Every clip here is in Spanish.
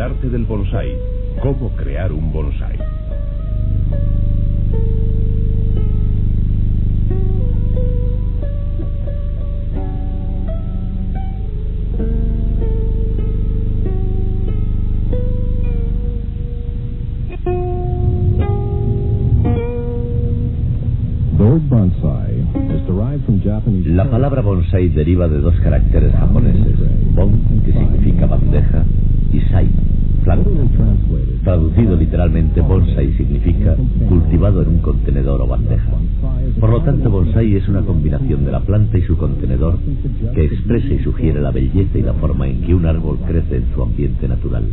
arte del bonsái. Cómo crear un bonsái. La palabra bonsái deriva de dos caracteres japoneses, bon, que significa bandeja, y sai, planta. Traducido literalmente, bonsái significa cultivado en un contenedor o bandeja. Por lo tanto, bonsái es una combinación de la planta y su contenedor que expresa y sugiere la belleza y la forma en que un árbol crece en su ambiente natural.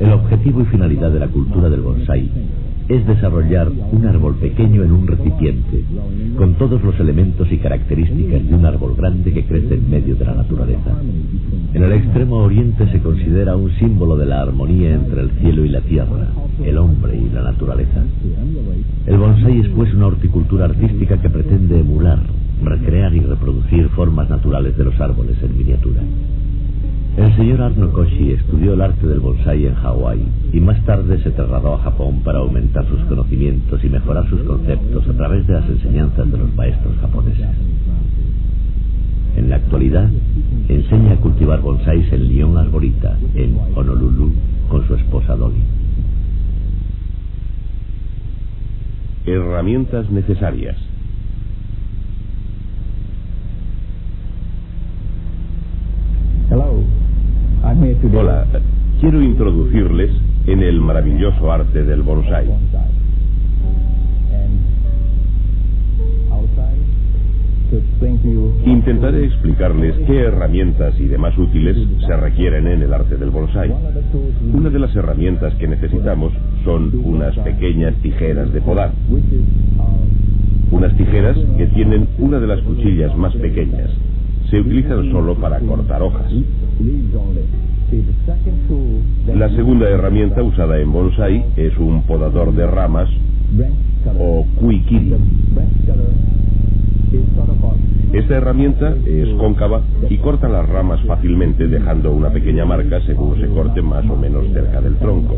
El objetivo y finalidad de la cultura del bonsái es desarrollar un árbol pequeño en un recipiente, con todos los elementos y características de un árbol grande que crece en medio de la naturaleza. En el extremo oriente se considera un símbolo de la armonía entre el cielo y la tierra, el hombre y la naturaleza. El bonsái es pues una horticultura artística que pretende emular, recrear y reproducir formas naturales de los árboles en miniatura. El señor Arno Koshi estudió el arte del bonsái en Hawái y más tarde se trasladó a Japón para aumentar sus conocimientos y mejorar sus conceptos a través de las enseñanzas de los maestros japoneses. En la actualidad, enseña a cultivar bonsáis en Lyon Arborita, en Honolulu, con su esposa Dolly. Herramientas necesarias. Hola, quiero introducirles en el maravilloso arte del bonsái. Intentaré explicarles qué herramientas y demás útiles se requieren en el arte del bonsái. Una de las herramientas que necesitamos son unas pequeñas tijeras de podar. Unas tijeras que tienen una de las cuchillas más pequeñas. Se utilizan solo para cortar hojas. La segunda herramienta usada en bonsái es un podador de ramas o kuikiri. Esta herramienta es cóncava y corta las ramas fácilmente, dejando una pequeña marca según se corte más o menos cerca del tronco.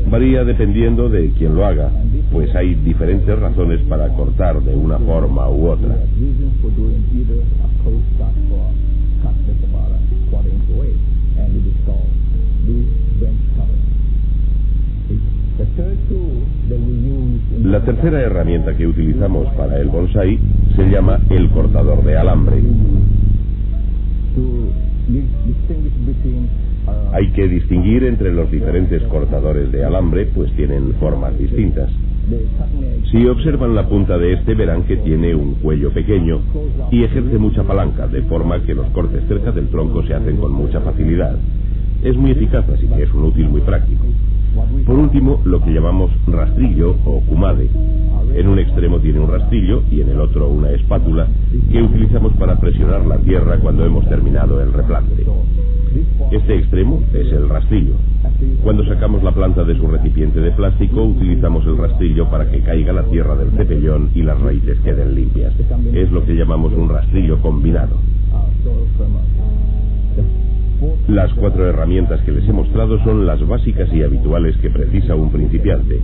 Varía dependiendo de quien lo haga, pues hay diferentes razones para cortar de una forma u otra. La tercera herramienta que utilizamos para el bonsái se llama el cortador de alambre. Hay que distinguir entre los diferentes cortadores de alambre, pues tienen formas distintas. Si observan la punta de este, verán que tiene un cuello pequeño y ejerce mucha palanca, de forma que los cortes cerca del tronco se hacen con mucha facilidad. Es muy eficaz, así que es un útil muy práctico. Por último, lo que llamamos rastrillo o kumade. En un extremo tiene un rastrillo y en el otro una espátula que utilizamos para presionar la tierra cuando hemos terminado el replante. Este extremo es el rastrillo. Cuando sacamos la planta de su recipiente de plástico, utilizamos el rastrillo para que caiga la tierra del cepellón y las raíces queden limpias. Es lo que llamamos un rastrillo combinado. Las 4 herramientas que les he mostrado son las básicas y habituales que precisa un principiante.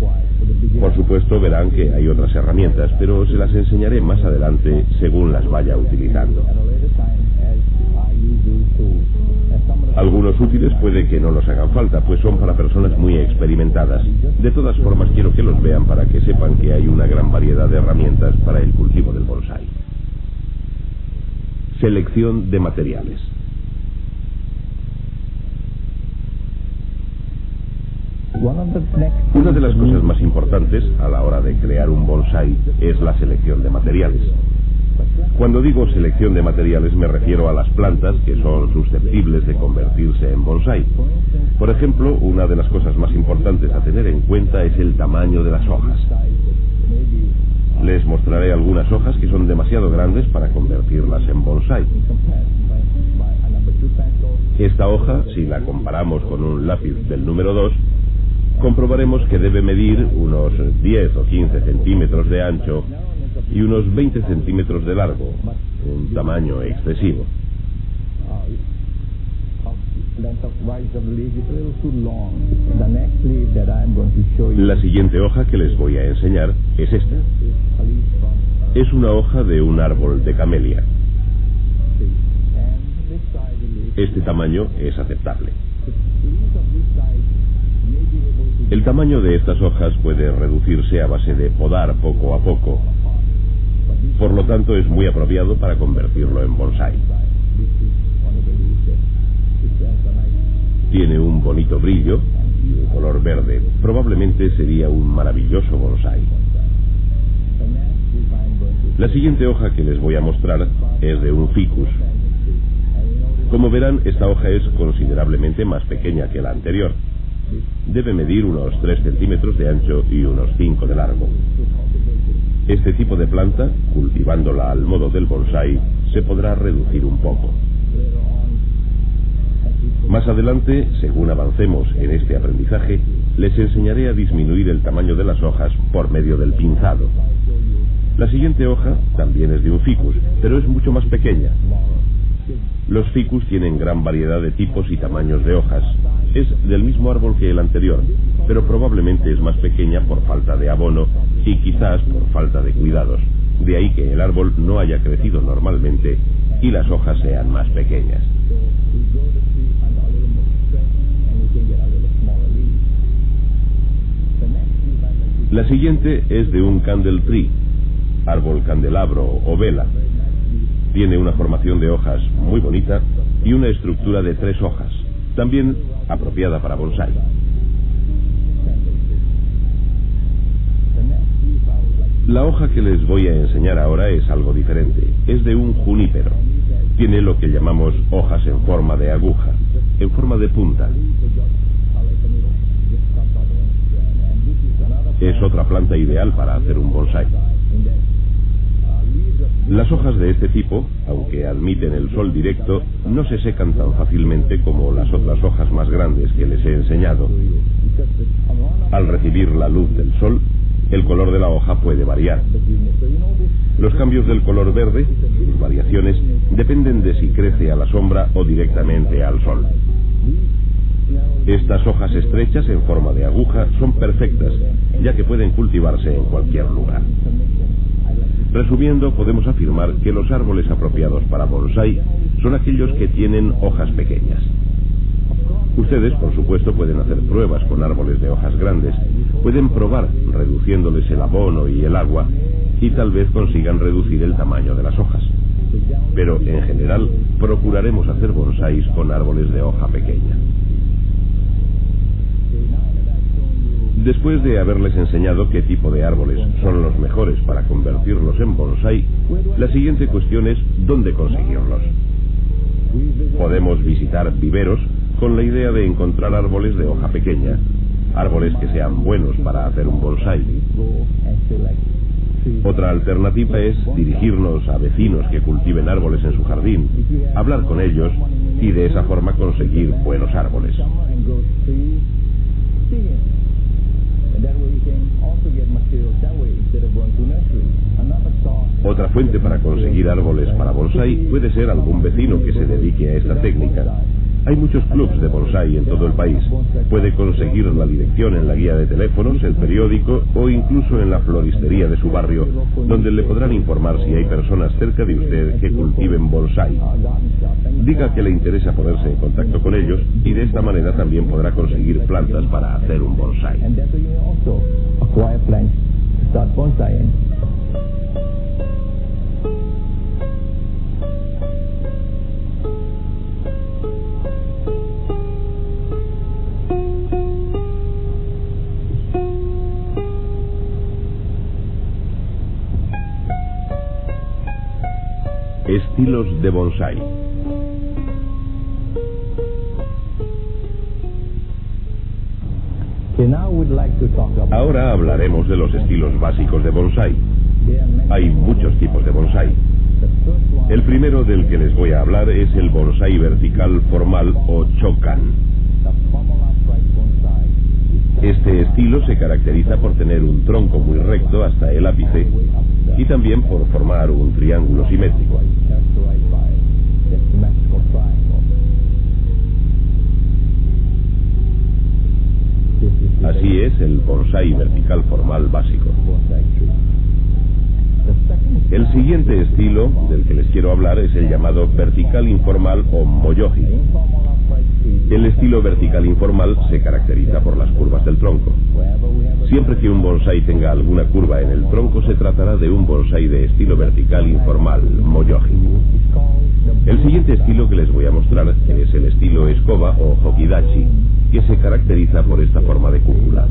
Por supuesto, verán que hay otras herramientas, pero se las enseñaré más adelante según las vaya utilizando. Algunos útiles puede que no nos hagan falta, pues son para personas muy experimentadas. De todas formas, quiero que los vean para que sepan que hay una gran variedad de herramientas para el cultivo del bonsái. Selección de materiales. Una de las cosas más importantes a la hora de crear un bonsái es la selección de materiales. Cuando digo selección de materiales me refiero a las plantas que son susceptibles de convertirse en bonsái. Por ejemplo, una de las cosas más importantes a tener en cuenta es el tamaño de las hojas. Les mostraré algunas hojas que son demasiado grandes para convertirlas en bonsái. Esta hoja, si la comparamos con un lápiz del número 2, comprobaremos que debe medir unos 10 o 15 centímetros de ancho y unos 20 centímetros de largo, un tamaño excesivo. La siguiente hoja que les voy a enseñar es esta. Es una hoja de un árbol de camelia. Este tamaño es aceptable. El tamaño de estas hojas puede reducirse a base de podar poco a poco. Por lo tanto, es muy apropiado para convertirlo en bonsái. Tiene un bonito brillo y un color verde. Probablemente sería un maravilloso bonsái. La siguiente hoja que les voy a mostrar es de un ficus. Como verán, esta hoja es considerablemente más pequeña que la anterior. Debe medir unos 3 centímetros de ancho y unos 5 de largo. Este tipo de planta, cultivándola al modo del bonsái, se podrá reducir un poco. Más adelante, según avancemos en este aprendizaje, les enseñaré a disminuir el tamaño de las hojas por medio del pinzado. La siguiente hoja también es de un ficus, pero es mucho más pequeña. Los ficus tienen gran variedad de tipos y tamaños de hojas. Es del mismo árbol que el anterior, pero probablemente es más pequeña por falta de abono y quizás por falta de cuidados. De ahí que el árbol no haya crecido normalmente y las hojas sean más pequeñas. La siguiente es de un candle tree, árbol candelabro o vela. Tiene una formación de hojas muy bonita y una estructura de 3 hojas, también apropiada para bonsái. La hoja que les voy a enseñar ahora es algo diferente. Es de un junípero. Tiene lo que llamamos hojas en forma de aguja, en forma de punta. Es otra planta ideal para hacer un bonsái. Las hojas de este tipo, aunque admiten el sol directo, no se secan tan fácilmente como las otras hojas más grandes que les he enseñado. Al recibir la luz del sol, el color de la hoja puede variar. Los cambios del color verde, sus variaciones, dependen de si crece a la sombra o directamente al sol. Estas hojas estrechas en forma de aguja son perfectas, ya que pueden cultivarse en cualquier lugar. Resumiendo, podemos afirmar que los árboles apropiados para bonsái son aquellos que tienen hojas pequeñas. Ustedes, por supuesto, pueden hacer pruebas con árboles de hojas grandes. Pueden probar reduciéndoles el abono y el agua y tal vez consigan reducir el tamaño de las hojas. Pero, en general, procuraremos hacer bonsáis con árboles de hoja pequeña. Después de haberles enseñado qué tipo de árboles son los mejores para convertirlos en bonsái, la siguiente cuestión es ¿dónde conseguirlos? Podemos visitar viveros con la idea de encontrar árboles de hoja pequeña, árboles que sean buenos para hacer un bonsái. Otra alternativa es dirigirnos a vecinos que cultiven árboles en su jardín, hablar con ellos y de esa forma conseguir buenos árboles. Otra fuente para conseguir árboles para bonsái puede ser algún vecino que se dedique a esta técnica. Hay muchos clubs de bonsái en todo el país. Puede conseguir la dirección en la guía de teléfonos, el periódico o incluso en la floristería de su barrio, donde le podrán informar si hay personas cerca de usted que cultiven bonsái. Diga que le interesa ponerse en contacto con ellos y de esta manera también podrá conseguir plantas para hacer un bonsái. Estilos de bonsái. Ahora hablaremos de los estilos básicos de bonsái. Hay muchos tipos de bonsái. El primero del que les voy a hablar es el bonsái vertical formal o chokan. Este estilo se caracteriza por tener un tronco muy recto hasta el ápice y también por formar un triángulo simétrico. bonsái vertical formal básico. El siguiente estilo del que les quiero hablar es el llamado vertical informal o moyoji. El estilo vertical informal se caracteriza por las curvas del tronco. Siempre que un bonsái tenga alguna curva en el tronco, se tratará de un bonsái de estilo vertical informal, moyoji. El siguiente estilo que les voy a mostrar es el estilo escoba o hokidachi, que se caracteriza por esta forma de cúpula.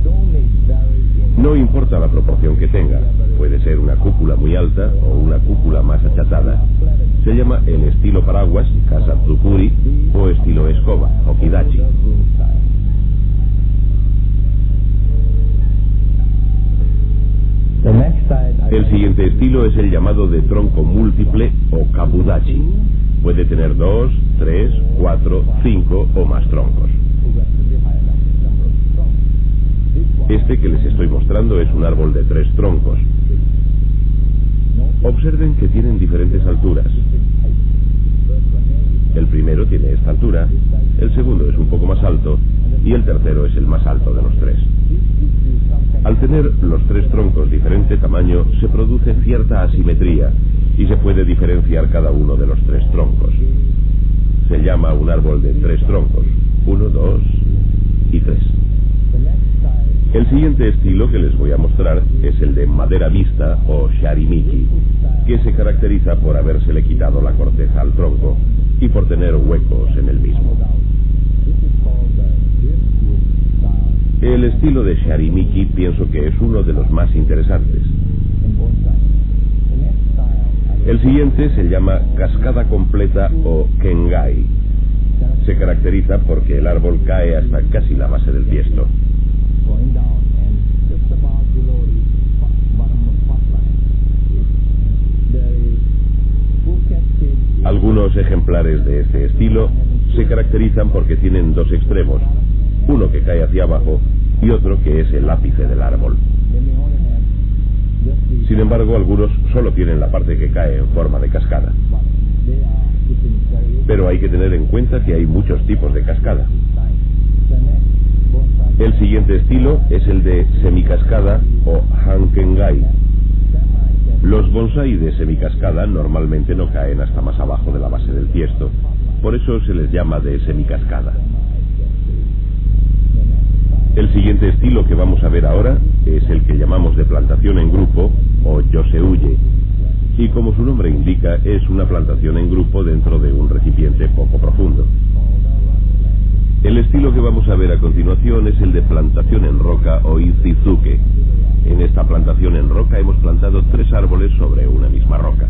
No importa la proporción que tenga, puede ser una cúpula muy alta o una cúpula más achatada. Se llama el estilo paraguas, kasatsukuri, o estilo escoba, hokidachi. El siguiente estilo es el llamado de tronco múltiple o kabudachi. Puede tener 2, 3, 4, 5 o más troncos. Este que les estoy mostrando es un árbol de 3 troncos. Observen que tienen diferentes alturas. El primero tiene esta altura, el segundo es un poco más alto y el tercero es el más alto de los 3. Al tener los 3 troncos diferente tamaño, se produce cierta asimetría y se puede diferenciar cada uno de los 3 troncos. Se llama un árbol de 3 troncos, 1, 2 y 3. El siguiente estilo que les voy a mostrar es el de madera vista o sharimiki, que se caracteriza por habérsele quitado la corteza al tronco y por tener huecos en el mismo. El estilo de sharimiki pienso que es uno de los más interesantes. El siguiente se llama cascada completa o kengai. Se caracteriza porque el árbol cae hasta casi la base del tiesto. Algunos ejemplares de este estilo se caracterizan porque tienen 2 extremos, uno que cae hacia abajo y otro que es el ápice del árbol. Sin embargo, algunos solo tienen la parte que cae en forma de cascada. Pero hay que tener en cuenta que hay muchos tipos de cascada. El siguiente estilo es el de semicascada o hankengai. Los bonsái de semicascada normalmente no caen hasta más abajo de la base del tiesto, por eso se les llama de semicascada. El siguiente estilo que vamos a ver ahora es el que llamamos de plantación en grupo o yoseuye, y como su nombre indica, es una plantación en grupo dentro de un recipiente poco profundo. El estilo que vamos a ver a continuación es el de plantación en roca o ichizuke. En esta plantación en roca hemos plantado 3 árboles sobre una misma roca.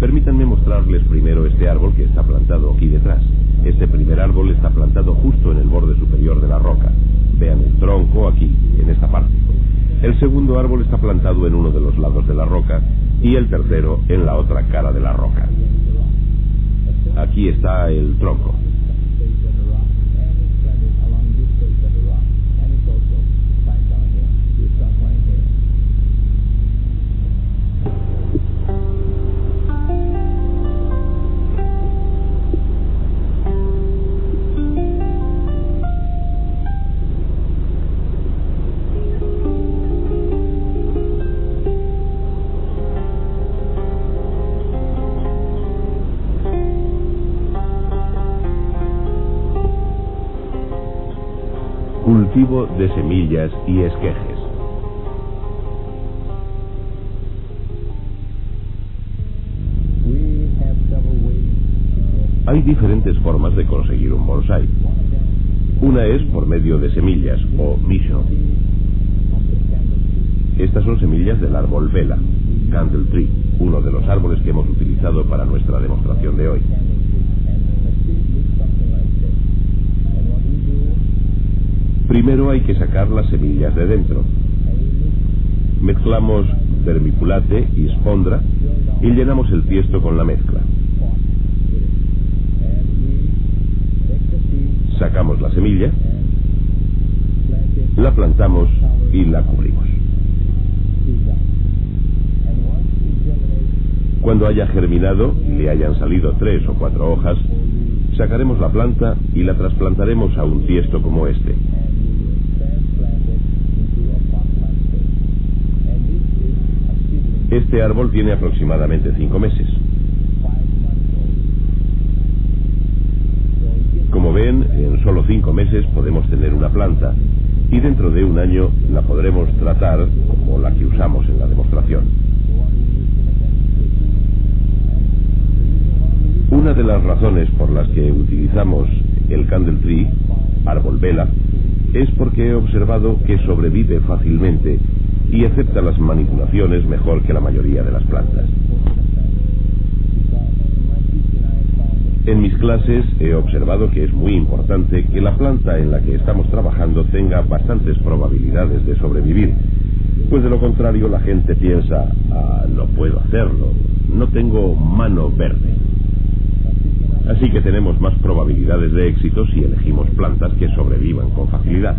Permítanme mostrarles primero este árbol que está plantado aquí detrás. Este primer árbol está plantado justo en el borde superior de la roca. Vean el tronco aquí, en esta parte. El segundo árbol está plantado en uno de los lados de la roca y el tercero en la otra cara de la roca. Aquí está el tronco. Cultivo de semillas y esquejes. Hay diferentes formas de conseguir un bonsái. Una es por medio de semillas o misho. Estas son semillas del árbol vela, candle tree, uno de los árboles que hemos utilizado para nuestra demostración de hoy. Primero hay que sacar las semillas de dentro. Mezclamos vermiculate y spondra y llenamos el tiesto con la mezcla. Sacamos la semilla, la plantamos y la cubrimos. Cuando haya germinado y le hayan salido 3 o 4 hojas, sacaremos la planta y la trasplantaremos a un tiesto como este. Este árbol tiene aproximadamente 5 meses. Como ven, en solo 5 meses podemos tener una planta y dentro de un año la podremos tratar como la que usamos en la demostración. Una de las razones por las que utilizamos el candle tree, árbol vela, es porque he observado que sobrevive fácilmente y acepta las manipulaciones mejor que la mayoría de las plantas. En mis clases he observado que es muy importante que la planta en la que estamos trabajando tenga bastantes probabilidades de sobrevivir, pues de lo contrario la gente piensa, no puedo hacerlo, no tengo mano verde. Así que tenemos más probabilidades de éxito si elegimos plantas que sobrevivan con facilidad.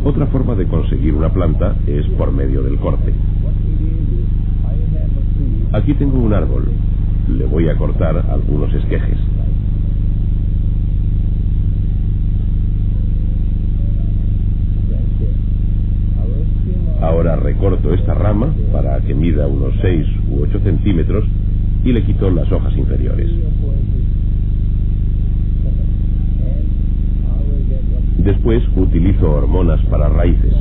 Otra forma de conseguir una planta es por medio del corte. Aquí tengo un árbol. Le voy a cortar algunos esquejes. Ahora recorto esta rama para que mida unos 6 u 8 centímetros y le quito las hojas inferiores. Después utilizo hormonas para raíces.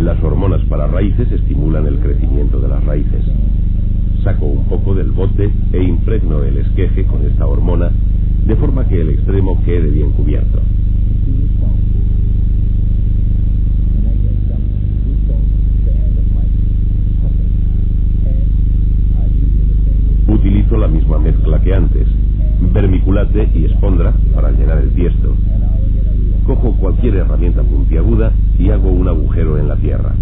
Las hormonas para raíces estimulan el crecimiento de las raíces. Saco un poco del bote e impregno el esqueje con esta hormona de forma que el extremo quede bien cubierto. Utilizo la misma mezcla que antes, vermiculate y espondra para llenar el tiesto. Cojo cualquier herramienta puntiaguda y hago un agujero en la tierra.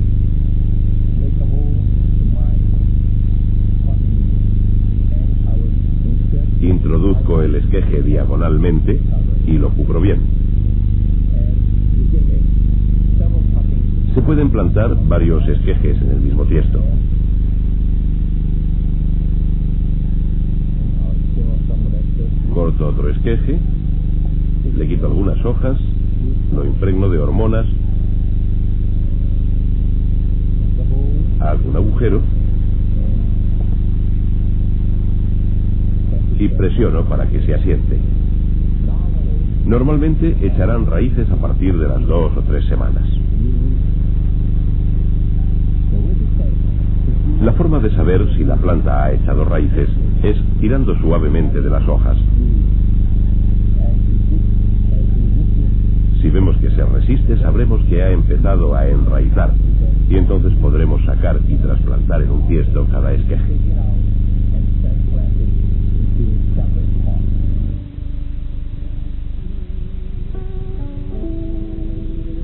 Introduzco el esqueje diagonalmente y lo cubro bien. Se pueden plantar varios esquejes en el mismo tiesto. Corto otro esqueje, le quito algunas hojas, lo impregno de hormonas, hago un agujero y presiono para que se asiente. Normalmente echarán raíces a partir de las 2 o 3 semanas. La forma de saber si la planta ha echado raíces es tirando suavemente de las hojas. Si vemos que se resiste, sabremos que ha empezado a enraizar y entonces podremos sacar y trasplantar en un tiesto cada esqueje.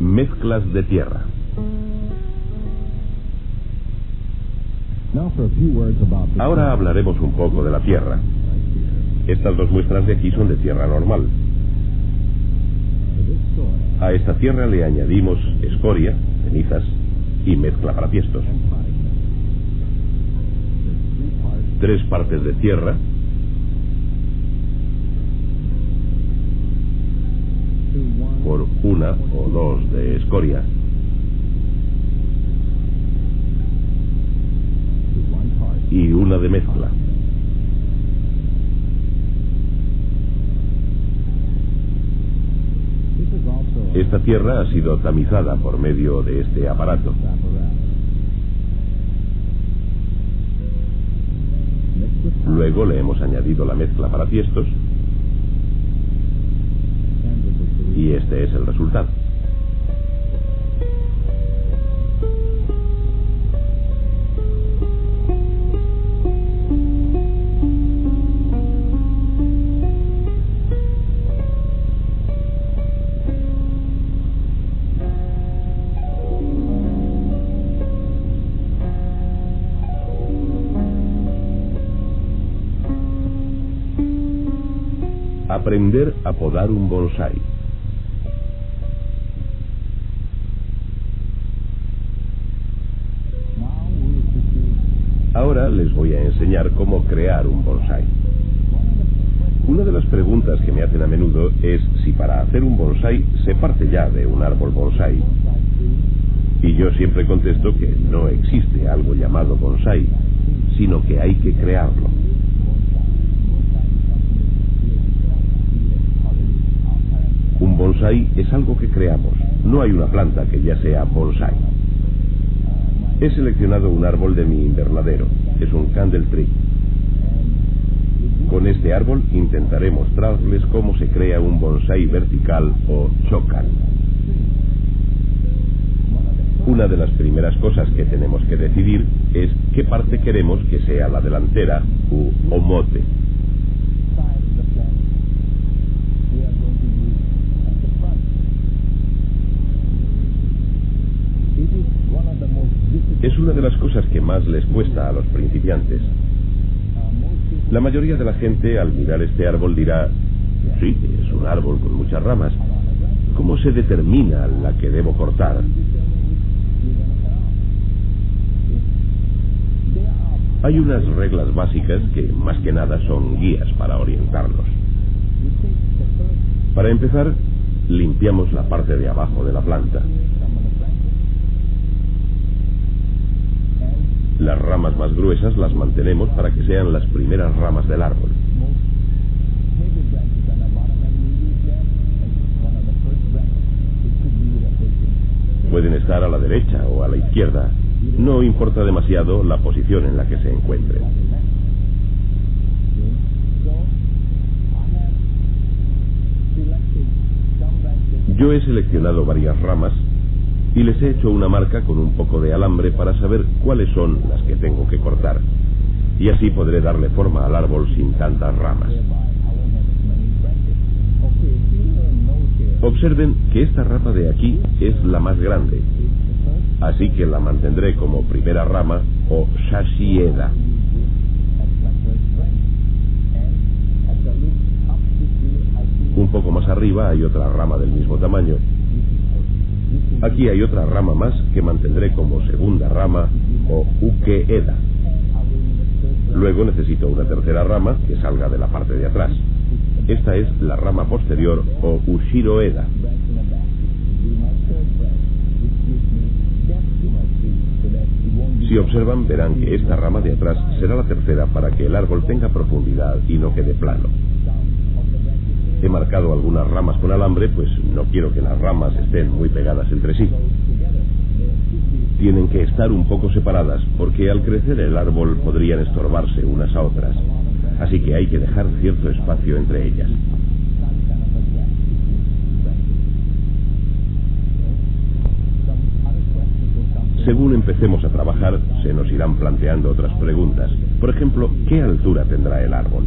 Mezclas de tierra. Ahora hablaremos un poco de la tierra. Estas dos muestras de aquí son de tierra normal. A esta tierra le añadimos escoria, cenizas y mezcla para tiestos. 3 partes de tierra, por 1 o 2 de escoria, y 1 de mezcla. Esta tierra ha sido tamizada por medio de este aparato. Luego le hemos añadido la mezcla para tiestos y este es el resultado. Aprender a podar un bonsái. Ahora les voy a enseñar cómo crear un bonsái. Una de las preguntas que me hacen a menudo es si para hacer un bonsái se parte ya de un árbol bonsái. Y yo siempre contesto que no existe algo llamado bonsái, sino que hay que crearlo. Un bonsái es algo que creamos, no hay una planta que ya sea bonsái. He seleccionado un árbol de mi invernadero, es un candle tree. Con este árbol intentaré mostrarles cómo se crea un bonsái vertical o chokan. Una de las primeras cosas que tenemos que decidir es qué parte queremos que sea la delantera u omote. Es una de las cosas que más les cuesta a los principiantes. La mayoría de la gente al mirar este árbol dirá, sí, es un árbol con muchas ramas. ¿Cómo se determina la que debo cortar? Hay unas reglas básicas que más que nada son guías para orientarnos. Para empezar, limpiamos la parte de abajo de la planta. Las ramas más gruesas las mantenemos para que sean las primeras ramas del árbol. Pueden estar a la derecha o a la izquierda. No importa demasiado la posición en la que se encuentren. Yo he seleccionado varias ramas y les he hecho una marca con un poco de alambre para saber cuáles son las que tengo que cortar. Y así podré darle forma al árbol sin tantas ramas. Observen que esta rama de aquí es la más grande, así que la mantendré como primera rama o shashieda. Un poco más arriba hay otra rama del mismo tamaño. Aquí hay otra rama más que mantendré como segunda rama o ukeeda. Luego necesito una tercera rama que salga de la parte de atrás. Esta es la rama posterior o ushiroeda. Si observan, verán que esta rama de atrás será la tercera para que el árbol tenga profundidad y no quede plano. He marcado algunas ramas con alambre, pues no quiero que las ramas estén muy pegadas entre sí. Tienen que estar un poco separadas, porque al crecer el árbol podrían estorbarse unas a otras. Así que hay que dejar cierto espacio entre ellas. Según empecemos a trabajar, se nos irán planteando otras preguntas. Por ejemplo, ¿qué altura tendrá el árbol?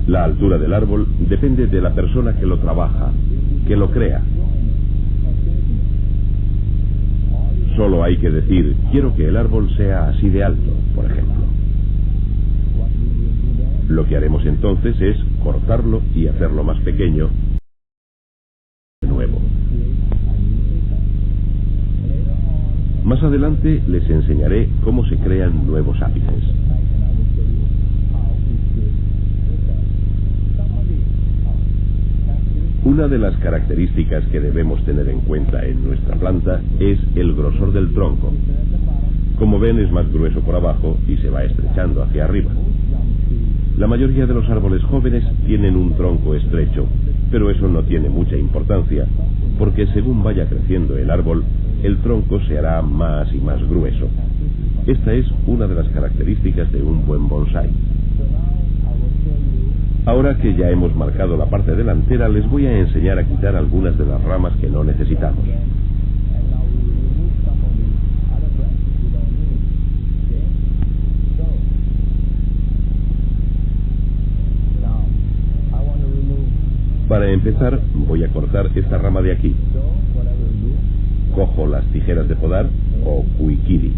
La altura del árbol depende de la persona que lo trabaja, que lo crea. Solo hay que decir, quiero que el árbol sea así de alto, por ejemplo. Lo que haremos entonces es cortarlo y hacerlo más pequeño de nuevo. Más adelante les enseñaré cómo se crean nuevos ápices. Una de las características que debemos tener en cuenta en nuestra planta es el grosor del tronco. Como ven, es más grueso por abajo y se va estrechando hacia arriba. La mayoría de los árboles jóvenes tienen un tronco estrecho, pero eso no tiene mucha importancia, porque según vaya creciendo el árbol, el tronco se hará más y más grueso. Esta es una de las características de un buen bonsái. Ahora que ya hemos marcado la parte delantera, les voy a enseñar a quitar algunas de las ramas que no necesitamos. Para empezar, voy a cortar esta rama de aquí. Cojo las tijeras de podar o kuikiri.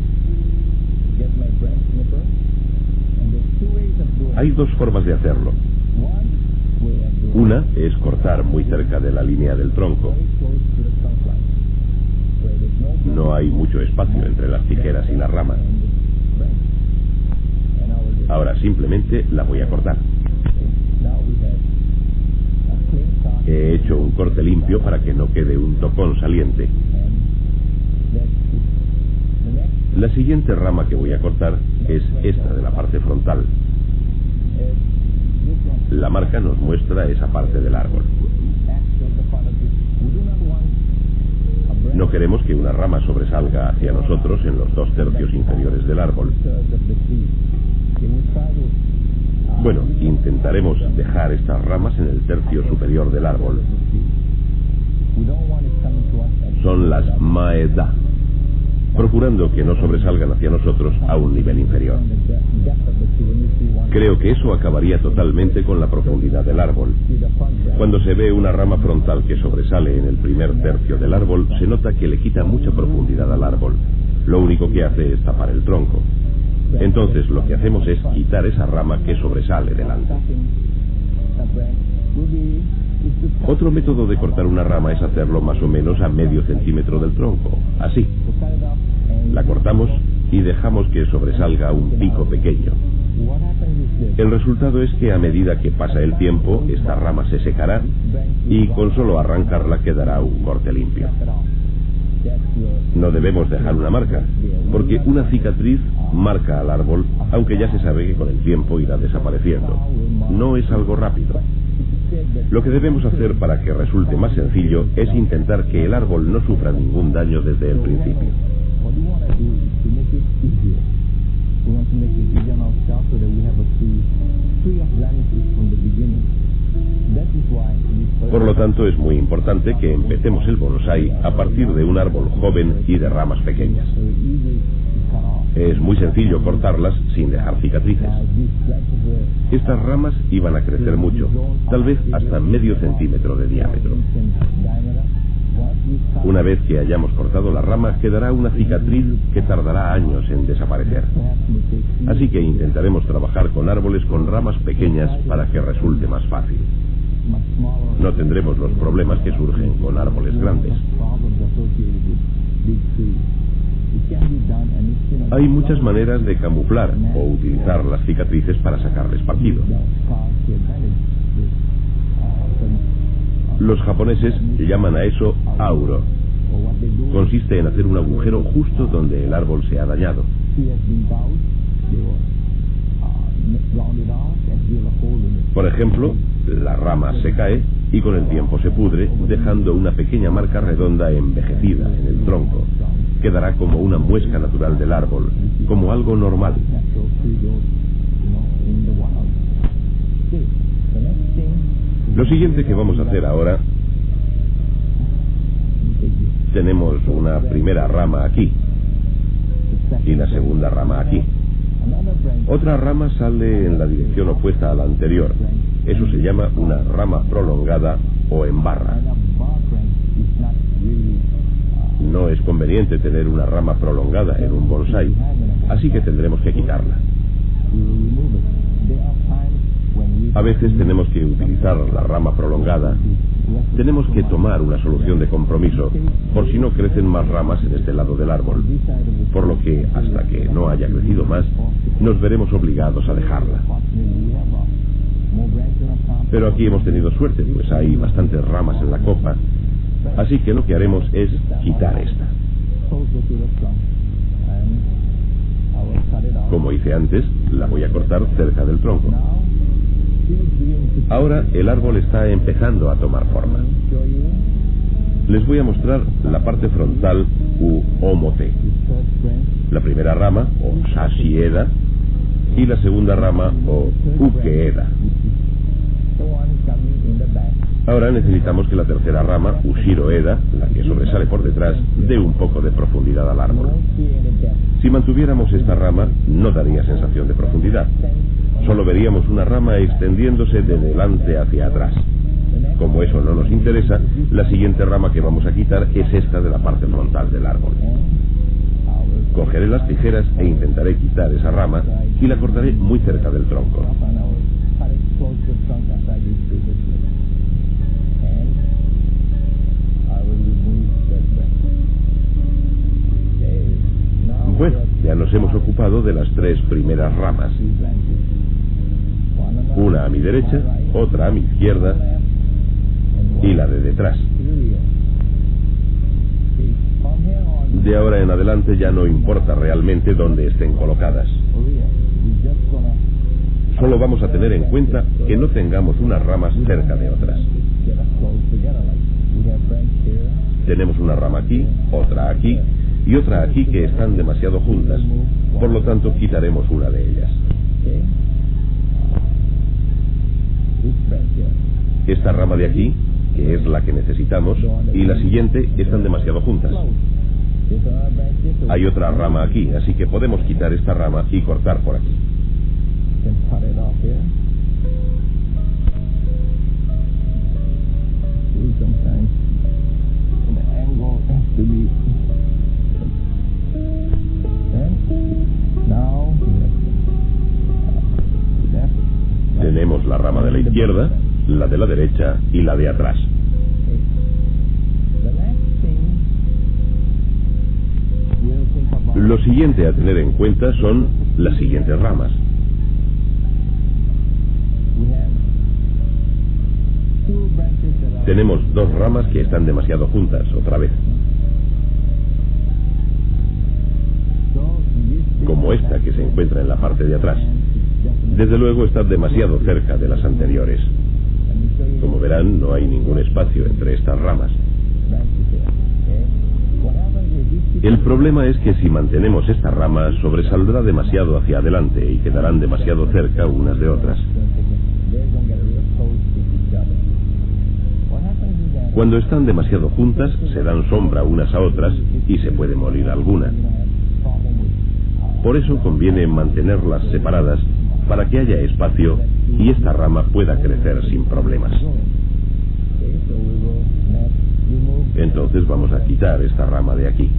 Hay dos formas de hacerlo. Una es cortar muy cerca de la línea del tronco. No hay mucho espacio entre las tijeras y la rama. Ahora simplemente la voy a cortar. He hecho un corte limpio para que no quede un tocón saliente. La siguiente rama que voy a cortar es esta de la parte frontal. La marca nos muestra esa parte del árbol. No queremos que una rama sobresalga hacia nosotros en los 2 tercios inferiores del árbol. Bueno, intentaremos dejar estas ramas en el tercio superior del árbol. Son las Maeda, procurando que no sobresalgan hacia nosotros a un nivel inferior. Creo que eso acabaría totalmente con la profundidad del árbol. Cuando se ve una rama frontal que sobresale en el primer tercio del árbol, se nota que le quita mucha profundidad al árbol. Lo único que hace es tapar el tronco. Entonces lo que hacemos es quitar esa rama que sobresale delante. Otro método de cortar una rama es hacerlo más o menos a medio centímetro del tronco, así. La cortamos y dejamos que sobresalga un pico pequeño. El resultado es que a medida que pasa el tiempo, esta rama se secará y con solo arrancarla quedará un corte limpio. No debemos dejar una marca, porque una cicatriz marca al árbol, aunque ya se sabe que con el tiempo irá desapareciendo. No es algo rápido. Lo que debemos hacer para que resulte más sencillo es intentar que el árbol no sufra ningún daño desde el principio. Por lo tanto, es muy importante que empecemos el bonsái a partir de un árbol joven y de ramas pequeñas. Es muy sencillo cortarlas sin dejar cicatrices. Estas ramas iban a crecer mucho, tal vez hasta medio centímetro de diámetro. Una vez que hayamos cortado la rama, quedará una cicatriz que tardará años en desaparecer. Así que intentaremos trabajar con árboles con ramas pequeñas para que resulte más fácil. No tendremos los problemas que surgen con árboles grandes. Hay muchas maneras de camuflar o utilizar las cicatrices para sacarles partido. Los japoneses llaman a eso auro. Consiste en hacer un agujero justo donde el árbol se ha dañado. Por ejemplo, la rama se cae y con el tiempo se pudre, dejando una pequeña marca redonda envejecida en el tronco. Quedará como una muesca natural del árbol, como algo normal. Lo siguiente que vamos a hacer ahora, tenemos una primera rama aquí y la segunda rama aquí. Otra rama sale en la dirección opuesta a la anterior. Eso se llama una rama prolongada o en barra. No es conveniente tener una rama prolongada en un bonsái, así que tendremos que quitarla. A veces tenemos que utilizar la rama prolongada. Tenemos que tomar una solución de compromiso, por si no crecen más ramas en este lado del árbol. Por lo que, hasta que no haya crecido más, nos veremos obligados a dejarla. Pero aquí hemos tenido suerte, pues hay bastantes ramas en la copa, así que lo que haremos es quitar esta. Como hice antes, la voy a cortar cerca del tronco. Ahora el árbol está empezando a tomar forma. Les voy a mostrar la parte frontal u omote. La primera rama, o sashieda, y la segunda rama, o ukeeda. Ahora necesitamos que la tercera rama, ushiroeda, la que sobresale por detrás, dé un poco de profundidad al árbol. Si mantuviéramos esta rama, no daría sensación de profundidad. Solo veríamos una rama extendiéndose de delante hacia atrás. Como eso no nos interesa, la siguiente rama que vamos a quitar es esta de la parte frontal del árbol. Cogeré las tijeras e intentaré quitar esa rama y la cortaré muy cerca del tronco. Bueno, ya nos hemos ocupado de las 3 primeras ramas. Una a mi derecha, otra a mi izquierda y la de detrás. De ahora en adelante ya no importa realmente dónde estén colocadas. Solo vamos a tener en cuenta que no tengamos unas ramas cerca de otras. Tenemos una rama aquí, otra aquí y otra aquí que están demasiado juntas. Por lo tanto, quitaremos una de ellas. Esta rama de aquí, que es la que necesitamos, y la siguiente están demasiado juntas. Hay otra rama aquí, así que podemos quitar esta rama y cortar por aquí. Tenemos la rama de la izquierda, la de la derecha y la de atrás. Lo siguiente a tener en cuenta son las siguientes ramas. Tenemos dos ramas que están demasiado juntas, otra vez. Como esta que se encuentra en la parte de atrás. Desde luego está demasiado cerca de las anteriores. Como verán, no hay ningún espacio entre estas ramas. El problema es que si mantenemos esta rama, sobresaldrá demasiado hacia adelante y quedarán demasiado cerca unas de otras. Cuando están demasiado juntas, se dan sombra unas a otras y se puede morir alguna. Por eso conviene mantenerlas separadas para que haya espacio y esta rama pueda crecer sin problemas. Entonces vamos a quitar esta rama de aquí.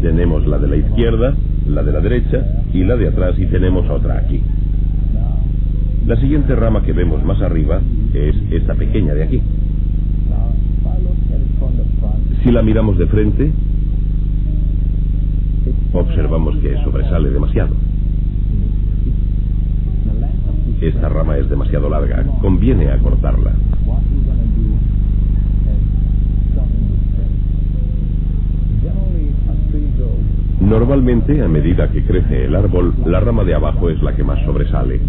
Tenemos la de la izquierda, la de la derecha y la de atrás y tenemos otra aquí. La siguiente rama que vemos más arriba es esta pequeña de aquí. Si la miramos de frente, observamos que sobresale demasiado. Esta rama es demasiado larga, conviene acortarla. Normalmente, a medida que crece el árbol, la rama de abajo es la que más sobresale.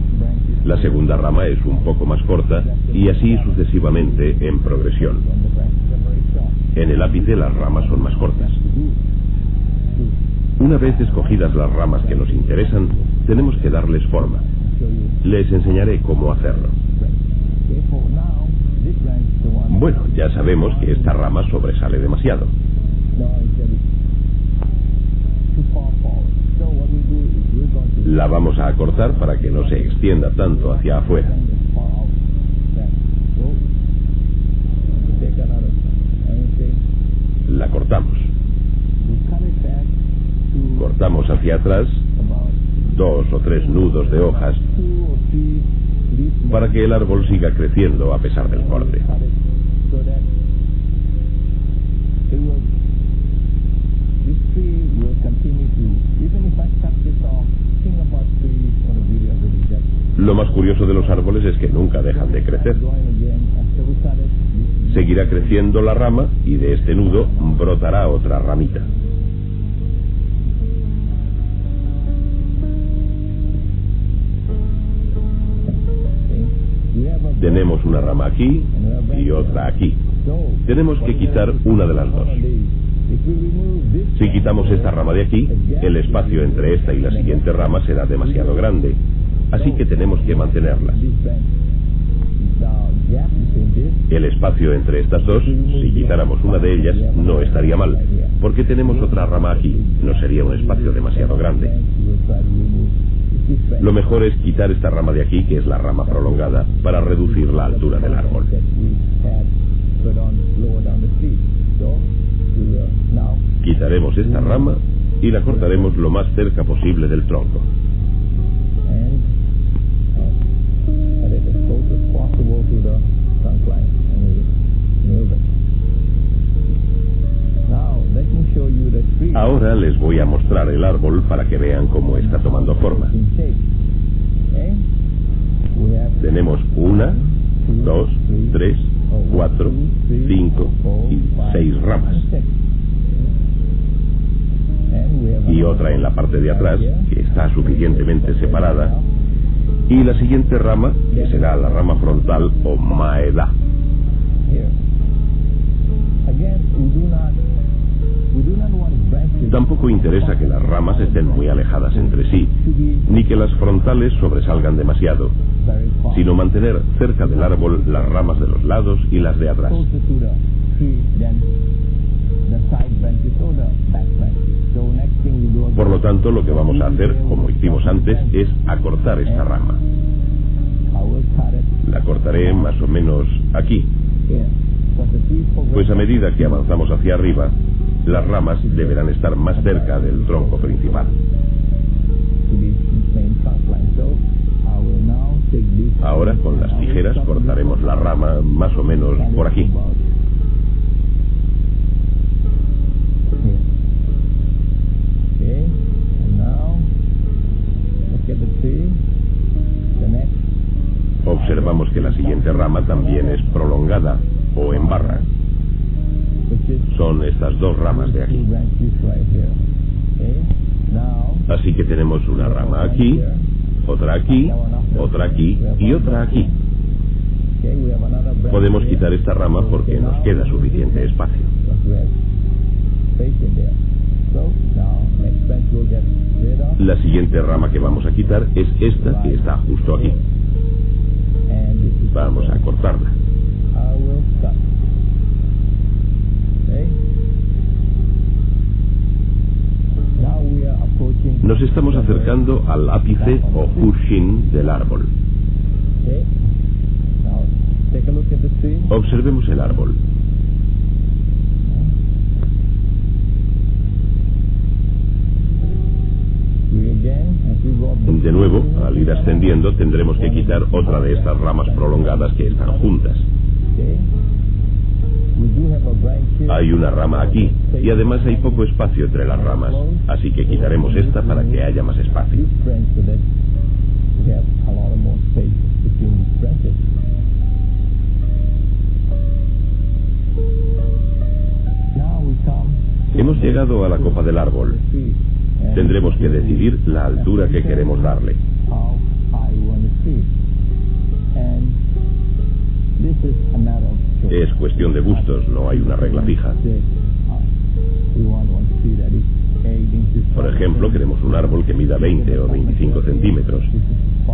La segunda rama es un poco más corta y así sucesivamente en progresión. En el ápice las ramas son más cortas. Una vez escogidas las ramas que nos interesan, tenemos que darles forma. Les enseñaré cómo hacerlo. Bueno, ya sabemos que esta rama sobresale demasiado. La vamos a acortar para que no se extienda tanto hacia afuera. La cortamos. Cortamos hacia atrás 2 o 3 nudos de hojas para que el árbol siga creciendo a pesar del corte. Lo más curioso de los árboles es que nunca dejan de crecer. Seguirá creciendo la rama y de este nudo brotará otra ramita. Tenemos una rama aquí y otra aquí. Tenemos que quitar una de las dos. Si quitamos esta rama de aquí, el espacio entre esta y la siguiente rama será demasiado grande. Así que tenemos que mantenerlas. El espacio entre estas dos, si quitáramos una de ellas, no estaría mal, porque tenemos otra rama aquí. No sería un espacio demasiado grande. Lo mejor es quitar esta rama de aquí, que es la rama prolongada, para reducir la altura del árbol. Quitaremos esta rama y la cortaremos lo más cerca posible del tronco. Ahora les voy a mostrar el árbol para que vean cómo está tomando forma. Tenemos 1, 2, 3, 4, 5 y 6 ramas. Y otra en la parte de atrás, que está suficientemente separada. Y la siguiente rama, que será la rama frontal o maeda. Tampoco interesa que las ramas estén muy alejadas entre sí, ni que las frontales sobresalgan demasiado, sino mantener cerca del árbol las ramas de los lados y las de atrás. Por lo tanto, lo que vamos a hacer, como hicimos antes, es acortar esta rama. La cortaré más o menos aquí, pues a medida que avanzamos hacia arriba, las ramas deberán estar más cerca del tronco principal. Ahora, con las tijeras, cortaremos la rama más o menos por aquí. Observamos que la siguiente rama también es prolongada o en barra. Son estas dos ramas de aquí. Así que tenemos una rama aquí, otra aquí, otra aquí y otra aquí. Podemos quitar esta rama porque nos queda suficiente espacio. La siguiente rama que vamos a quitar es esta que está justo aquí. Vamos a cortarla. Nos estamos acercando al ápice o Hushin del árbol. Observemos el árbol. De nuevo, al ir ascendiendo, tendremos que quitar otra de estas ramas prolongadas que están juntas. Hay una rama aquí y además hay poco espacio entre las ramas, así que quitaremos esta para que haya más espacio. Hemos llegado a la copa del árbol. Tendremos que decidir la altura que queremos darle. Es cuestión de gustos, no hay una regla fija. Por ejemplo, queremos un árbol que mida 20 o 25 centímetros.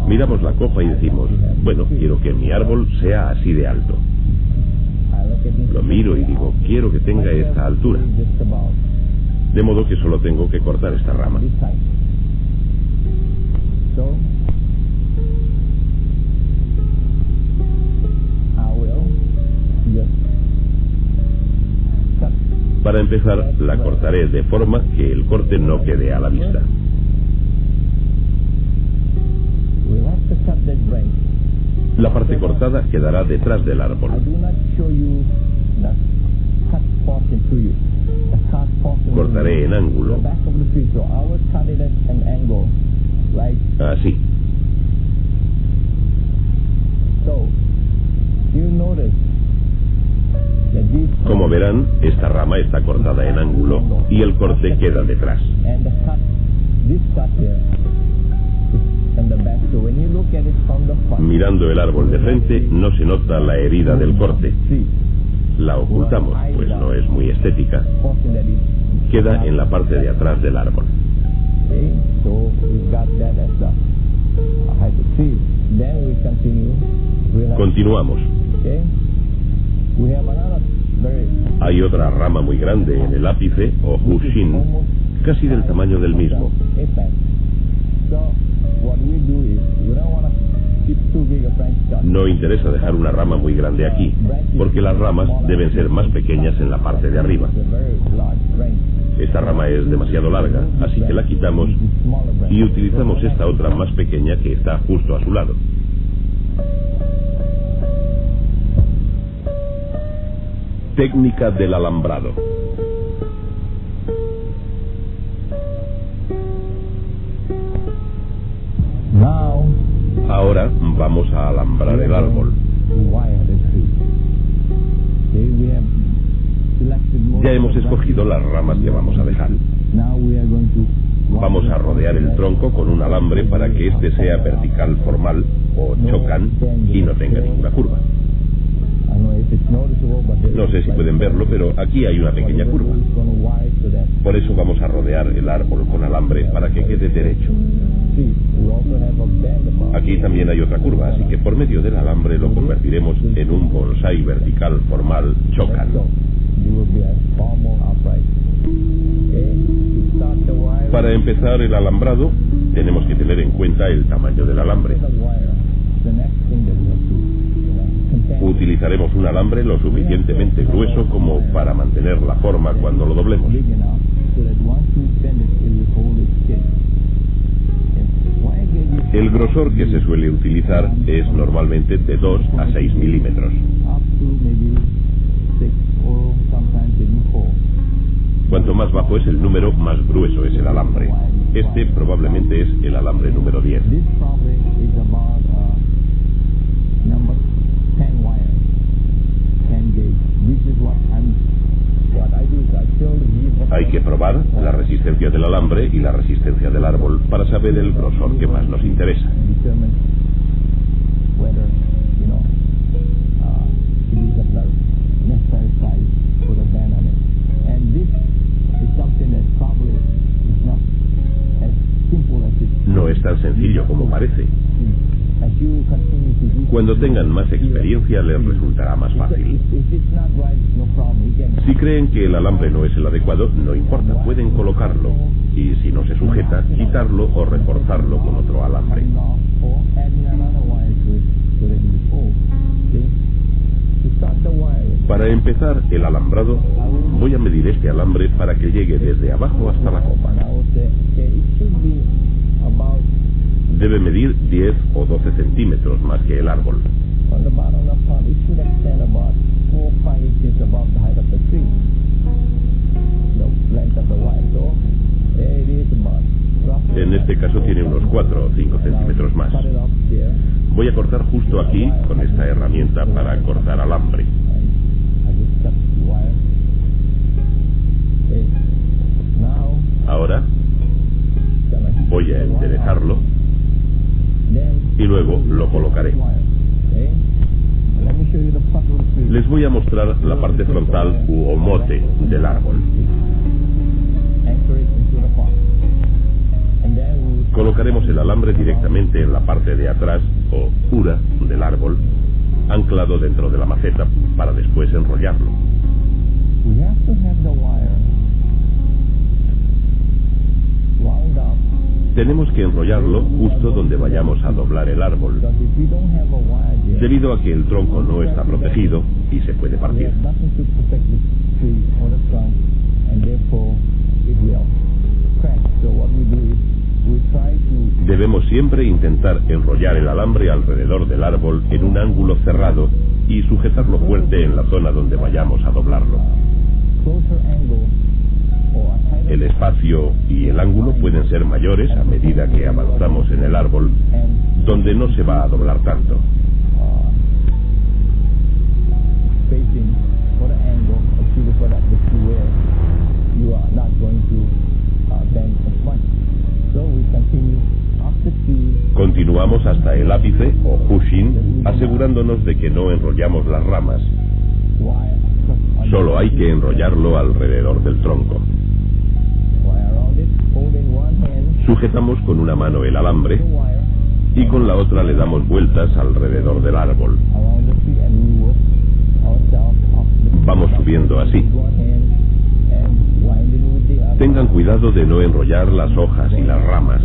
Miramos la copa y decimos, bueno, quiero que mi árbol sea así de alto. Lo miro y digo, quiero que tenga esta altura. De modo que solo tengo que cortar esta rama. Para empezar, la cortaré de forma que el corte no quede a la vista. La parte cortada quedará detrás del árbol. Cortaré en ángulo. Así. Como verán, esta rama está cortada en ángulo y el corte queda detrás. Mirando el árbol de frente no se nota la herida del corte. La ocultamos, pues no es muy estética. Queda en la parte de atrás del árbol. Continuamos. Hay otra rama muy grande en el ápice o Hushin, casi del tamaño del mismo. No interesa dejar una rama muy grande aquí, porque las ramas deben ser más pequeñas en la parte de arriba. Esta rama es demasiado larga, así que la quitamos y utilizamos esta otra más pequeña que está justo a su lado. Técnica del alambrado. Ahora vamos a alambrar el árbol. Ya hemos escogido las ramas que vamos a dejar. Vamos a rodear el tronco con un alambre para que éste sea vertical formal o chocan y no tenga ninguna curva. No sé si pueden verlo, pero aquí hay una pequeña curva. Por eso vamos a rodear el árbol con alambre para que quede derecho. Aquí también hay otra curva, así que por medio del alambre lo convertiremos en un bonsái vertical formal chocan. Para empezar el alambrado, tenemos que tener en cuenta el tamaño del alambre. Utilizaremos un alambre lo suficientemente grueso como para mantener la forma cuando lo doblemos. El grosor que se suele utilizar es normalmente de 2 a 6 milímetros. Cuanto más bajo es el número, más grueso es el alambre. Este probablemente es el alambre número 10. Hay que probar la resistencia del alambre y la resistencia del árbol para saber el grosor que más nos interesa. No es tan sencillo como parece. Cuando tengan más experiencia les resultará más fácil. Si creen que el alambre no es el adecuado, no importa, pueden colocarlo. Y si no se sujeta, quitarlo o reforzarlo con otro alambre. Para empezar el alambrado, voy a medir este alambre para que llegue desde abajo hasta la copa. Debe medir 10 o 12 centímetros más que el árbol. En este caso tiene unos 4 o 5 centímetros más. Voy a cortar justo aquí con esta herramienta para cortar alambre. Ahora voy a enderezarlo y luego lo colocaré. Les voy a mostrar la parte frontal u omote del árbol. Colocaremos el alambre directamente en la parte de atrás o ura del árbol, anclado dentro de la maceta para después enrollarlo. Tenemos que enrollarlo justo donde vayamos a doblar el árbol, debido a que el tronco no está protegido y se puede partir. Debemos siempre intentar enrollar el alambre alrededor del árbol en un ángulo cerrado y sujetarlo fuerte en la zona donde vayamos a doblarlo. El espacio y el ángulo pueden ser mayores a medida que avanzamos en el árbol, donde no se va a doblar tanto. Continuamos hasta el ápice o pushing, asegurándonos de que no enrollamos las ramas. Solo hay que enrollarlo alrededor del tronco. Sujetamos con una mano el alambre y con la otra le damos vueltas alrededor del árbol. Vamos subiendo así. Tengan cuidado de no enrollar las hojas y las ramas.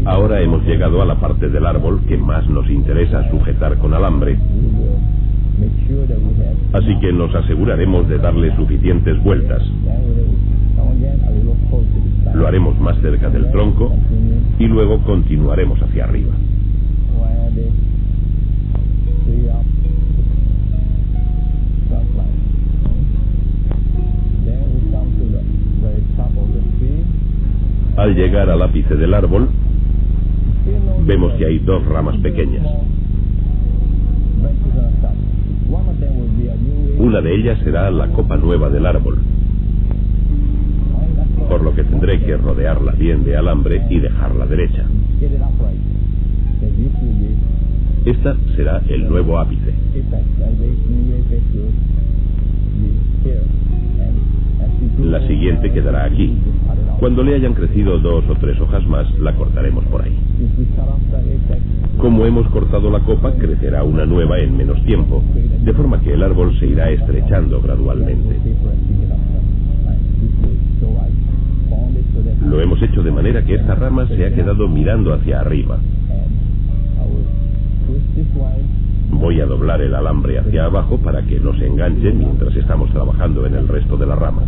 Ahora hemos llegado a la parte del árbol que más nos interesa sujetar con alambre. Así que nos aseguraremos de darle suficientes vueltas. Lo haremos más cerca del tronco y luego continuaremos hacia arriba. Al llegar al ápice del árbol, vemos que hay dos ramas pequeñas. Una de ellas será la copa nueva del árbol, por lo que tendré que rodearla bien de alambre y dejarla derecha. Esta será el nuevo ápice. La siguiente quedará aquí. Cuando le hayan crecido 2 o 3 hojas más, la cortaremos por ahí. Como hemos cortado la copa, crecerá una nueva en menos tiempo, de forma que el árbol se irá estrechando gradualmente. Lo hemos hecho de manera que esta rama se ha quedado mirando hacia arriba. Voy a doblar el alambre hacia abajo para que no se enganche mientras estamos trabajando en el resto de la rama.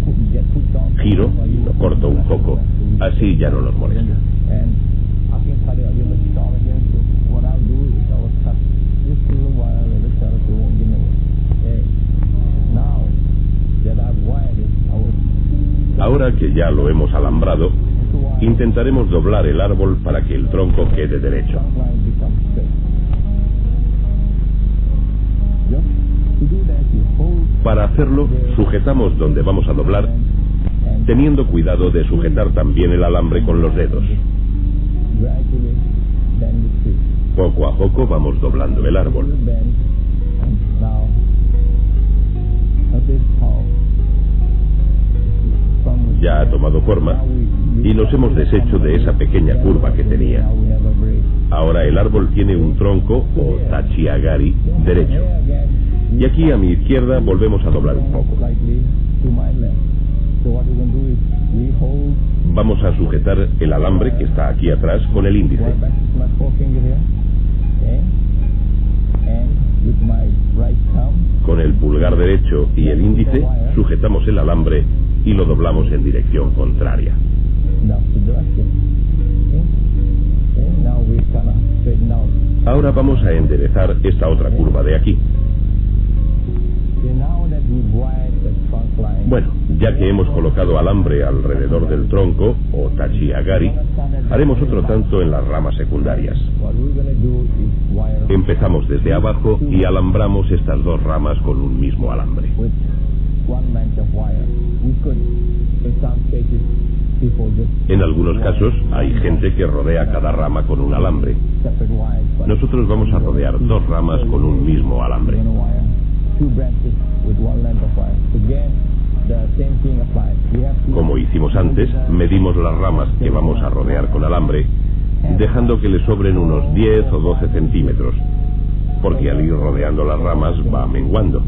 Giro y lo corto un poco, así ya no nos molesta. Ahora que ya lo hemos alambrado, intentaremos doblar el árbol para que el tronco quede derecho. Para hacerlo, sujetamos donde vamos a doblar, teniendo cuidado de sujetar también el alambre con los dedos. Poco a poco vamos doblando el árbol. Ya ha tomado forma y nos hemos deshecho de esa pequeña curva que tenía. Ahora el árbol tiene un tronco, o tachiagari, derecho. Y aquí a mi izquierda volvemos a doblar un poco. Vamos a sujetar el alambre que está aquí atrás con el índice. Con el pulgar derecho y el índice sujetamos el alambre y lo doblamos en dirección contraria. Ahora vamos a enderezar esta otra curva de aquí. Bueno, ya que hemos colocado alambre alrededor del tronco, o tachiagari, haremos otro tanto en las ramas secundarias. Empezamos desde abajo y alambramos estas dos ramas con un mismo alambre. En algunos casos hay gente que rodea cada rama con un alambre. Nosotros vamos a rodear dos ramas con un mismo alambre. Como hicimos antes, medimos las ramas que vamos a rodear con alambre, dejando que le sobren unos 10 o 12 centímetros, porque al ir rodeando las ramas va menguando.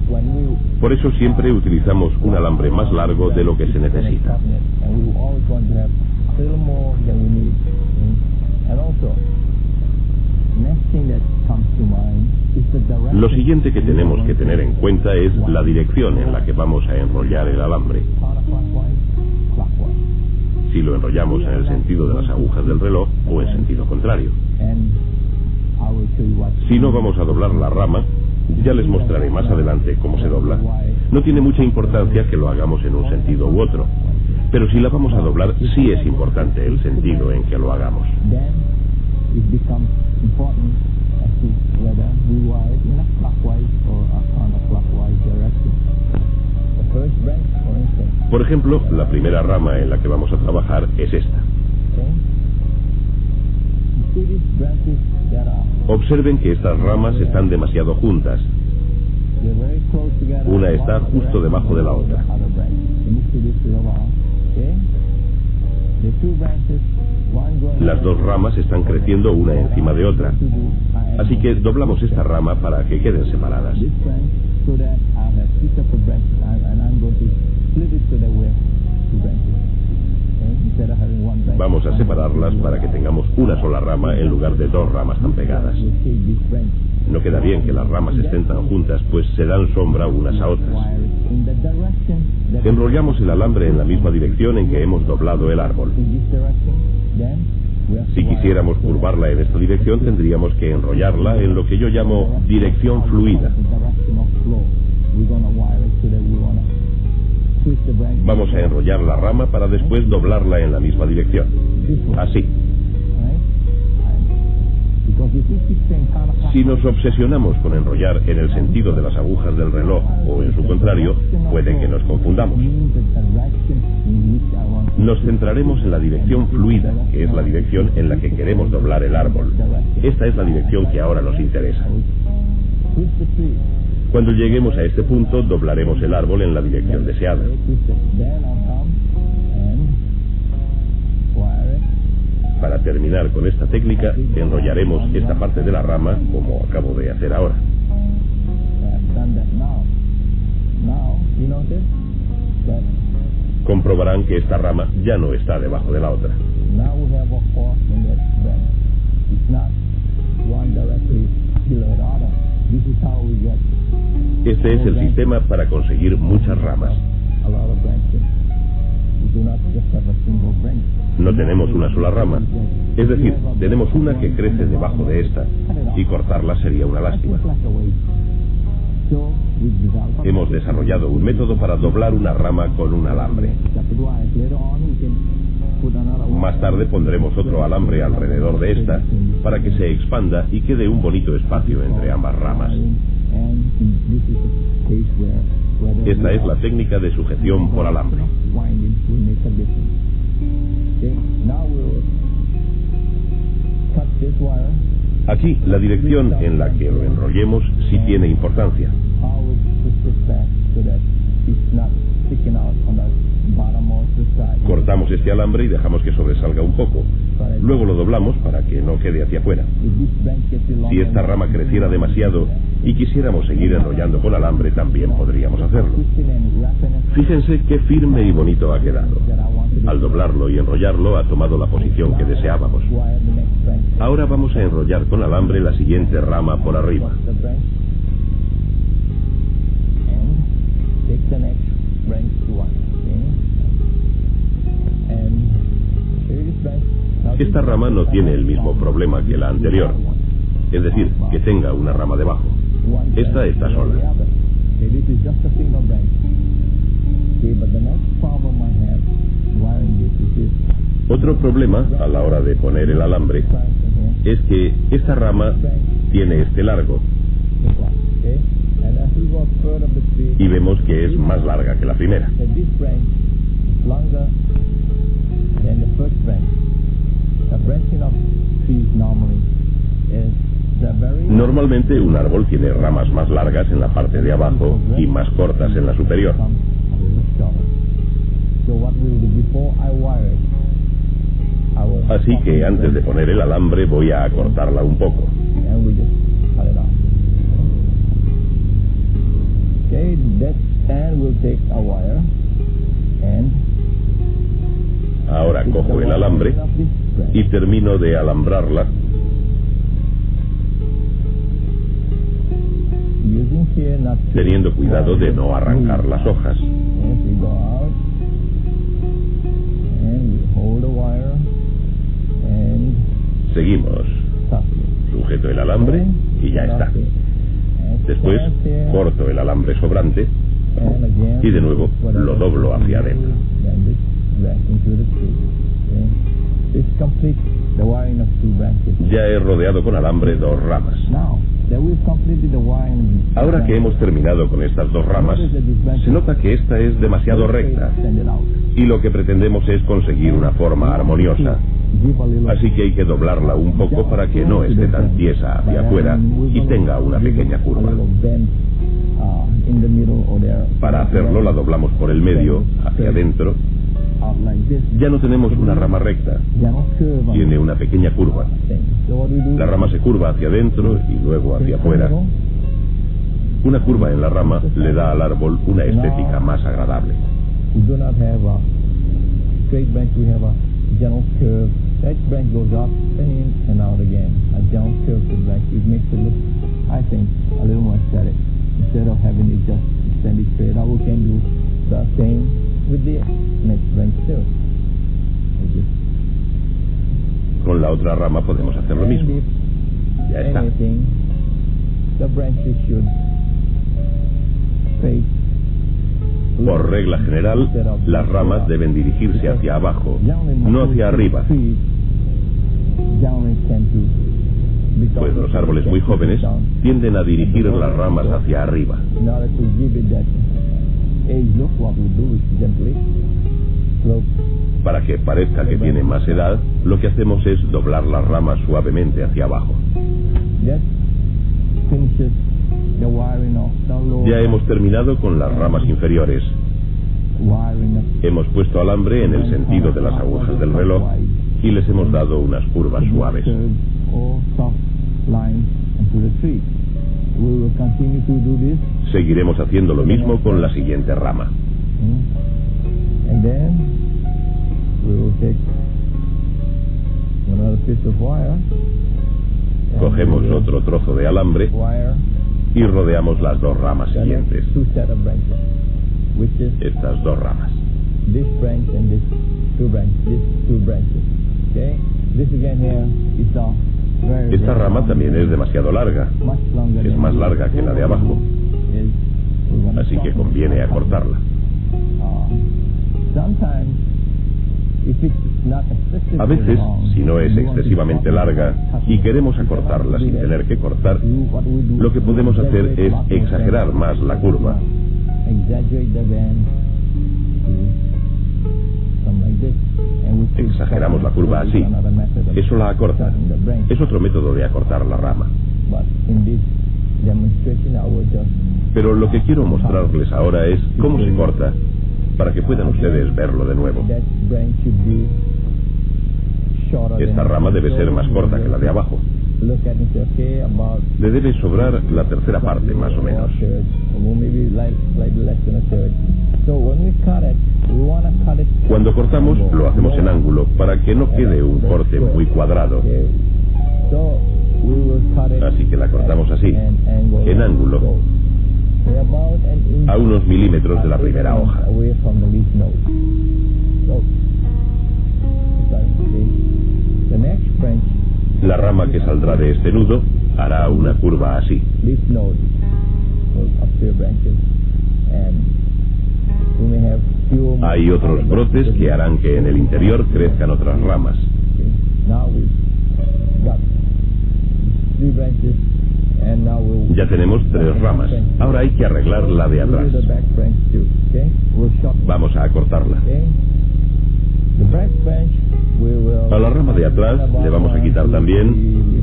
Por eso siempre utilizamos un alambre más largo de lo que se necesita. Lo siguiente que tenemos que tener en cuenta es la dirección en la que vamos a enrollar el alambre. Si lo enrollamos en el sentido de las agujas del reloj o en sentido contrario. Si no vamos a doblar la rama, ya les mostraré más adelante cómo se dobla. No tiene mucha importancia que lo hagamos en un sentido u otro, pero si la vamos a doblar, sí es importante el sentido en que lo hagamos. Por ejemplo, la primera rama en la que vamos a trabajar es esta. Observen que estas ramas están demasiado juntas. Una está justo debajo de la otra. Las dos ramas están creciendo una encima de otra. Así que doblamos esta rama para que queden separadas. Vamos a separarlas para que tengamos una sola rama en lugar de dos ramas tan pegadas. No queda bien que las ramas estén tan juntas, pues se dan sombra unas a otras. Enrollamos el alambre en la misma dirección en que hemos doblado el árbol. Si quisiéramos curvarla en esta dirección, tendríamos que enrollarla en lo que yo llamo dirección fluida. Vamos a enrollar la rama para después doblarla en la misma dirección. así. Si nos obsesionamos con enrollar en el sentido de las agujas del reloj o en su contrario, puede que nos confundamos. Nos centraremos en la dirección fluida, que es la dirección en la que queremos doblar el árbol. Esta es la dirección que ahora nos interesa. Cuando lleguemos a este punto, doblaremos el árbol en la dirección deseada. Para terminar con esta técnica, enrollaremos esta parte de la rama como acabo de hacer ahora. Comprobarán que esta rama ya no está debajo de la otra. Este es el sistema para conseguir muchas ramas. No tenemos una sola rama, es decir, tenemos una que crece debajo de esta, y cortarla sería una lástima. Hemos desarrollado un método para doblar una rama con un alambre. Más tarde pondremos otro alambre alrededor de esta para que se expanda y quede un bonito espacio entre ambas ramas. Esta es la técnica de sujeción por alambre. Aquí, la dirección en la que lo enrollemos sí tiene importancia. Cortamos este alambre y dejamos que sobresalga un poco. Luego lo doblamos para que no quede hacia afuera. Si esta rama creciera demasiado y quisiéramos seguir enrollando con alambre, también podríamos hacerlo. Fíjense qué firme y bonito ha quedado. Al doblarlo y enrollarlo ha tomado la posición que deseábamos. Ahora vamos a enrollar con alambre la siguiente rama por arriba. Esta rama no tiene el mismo problema que la anterior, es decir, que tenga una rama debajo. Esta está sola. Otro problema a la hora de poner el alambre es que esta rama tiene este largo y vemos que es más larga que la primera. Normalmente un árbol tiene ramas más largas en la parte de abajo y más cortas en la superior. Así que antes de poner el alambre voy a acortarla un poco. Ahora cojo el alambre y termino de alambrarla teniendo cuidado de no arrancar las hojas. Seguimos. Sujeto el alambre y ya está. Después corto el alambre sobrante y de nuevo lo doblo hacia adentro. Ya he rodeado con alambre dos ramas. Ahora que hemos terminado con estas dos ramas, se nota que esta es demasiado recta y lo que pretendemos es conseguir una forma armoniosa. Así que hay que doblarla un poco para que no esté tan tiesa hacia afuera y tenga una pequeña curva. Para hacerlo la doblamos por el medio, hacia adentro. Ya no tenemos una rama recta, tiene una pequeña curva. La rama se curva hacia adentro y luego hacia afuera. Una curva en la rama le da al árbol una estética más agradable. Con la otra rama podemos hacer lo mismo. Ya está. Por regla general, las ramas deben dirigirse hacia abajo, no hacia arriba. Pues los árboles muy jóvenes tienden a dirigir las ramas hacia arriba. Para que parezca que tiene más edad, lo que hacemos es doblar las ramas suavemente hacia abajo. Ya hemos terminado con las ramas inferiores. Hemos puesto alambre en el sentido de las agujas del reloj y les hemos dado unas curvas suaves. Seguiremos haciendo lo mismo con la siguiente rama. Cogemos otro trozo de alambre y rodeamos las dos ramas siguientes. Estas dos ramas. Esta rama también es demasiado larga. Es más larga que la de abajo. Así que conviene acortarla. A veces, si no es excesivamente larga y queremos acortarla sin tener que cortar, lo que podemos hacer es exagerar más la curva. Exageramos la curva así. Eso la acorta. Es otro método de acortar la rama. Pero lo que quiero mostrarles ahora es cómo se corta, para que puedan ustedes verlo de nuevo. Esta rama debe ser más corta que la de abajo. Le debe sobrar la tercera parte, más o menos. Cuando cortamos, lo hacemos en ángulo, para que no quede un corte muy cuadrado. Así que la cortamos así, en ángulo, a unos milímetros de la primera hoja. La rama que saldrá de este nudo hará una curva así. Hay otros brotes que harán que en el interior crezcan otras ramas. Ya tenemos 3 ramas. Ahora hay que arreglar la de atrás. Vamos a acortarla. A la rama de atrás le vamos a quitar también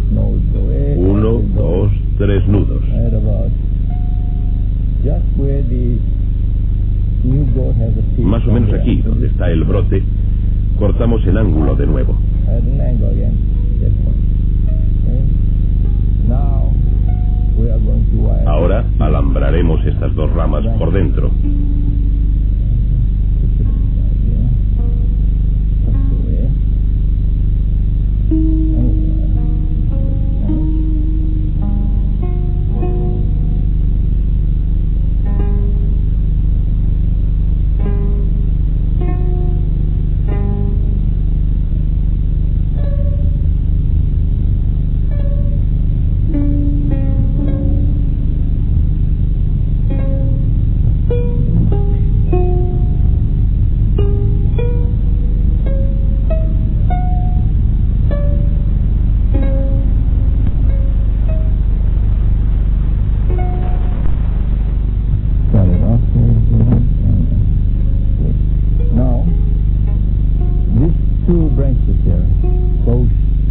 1, 2, 3 nudos. Más o menos aquí, donde está el brote, cortamos en ángulo de nuevo. Ahora alambraremos estas 2 ramas por dentro.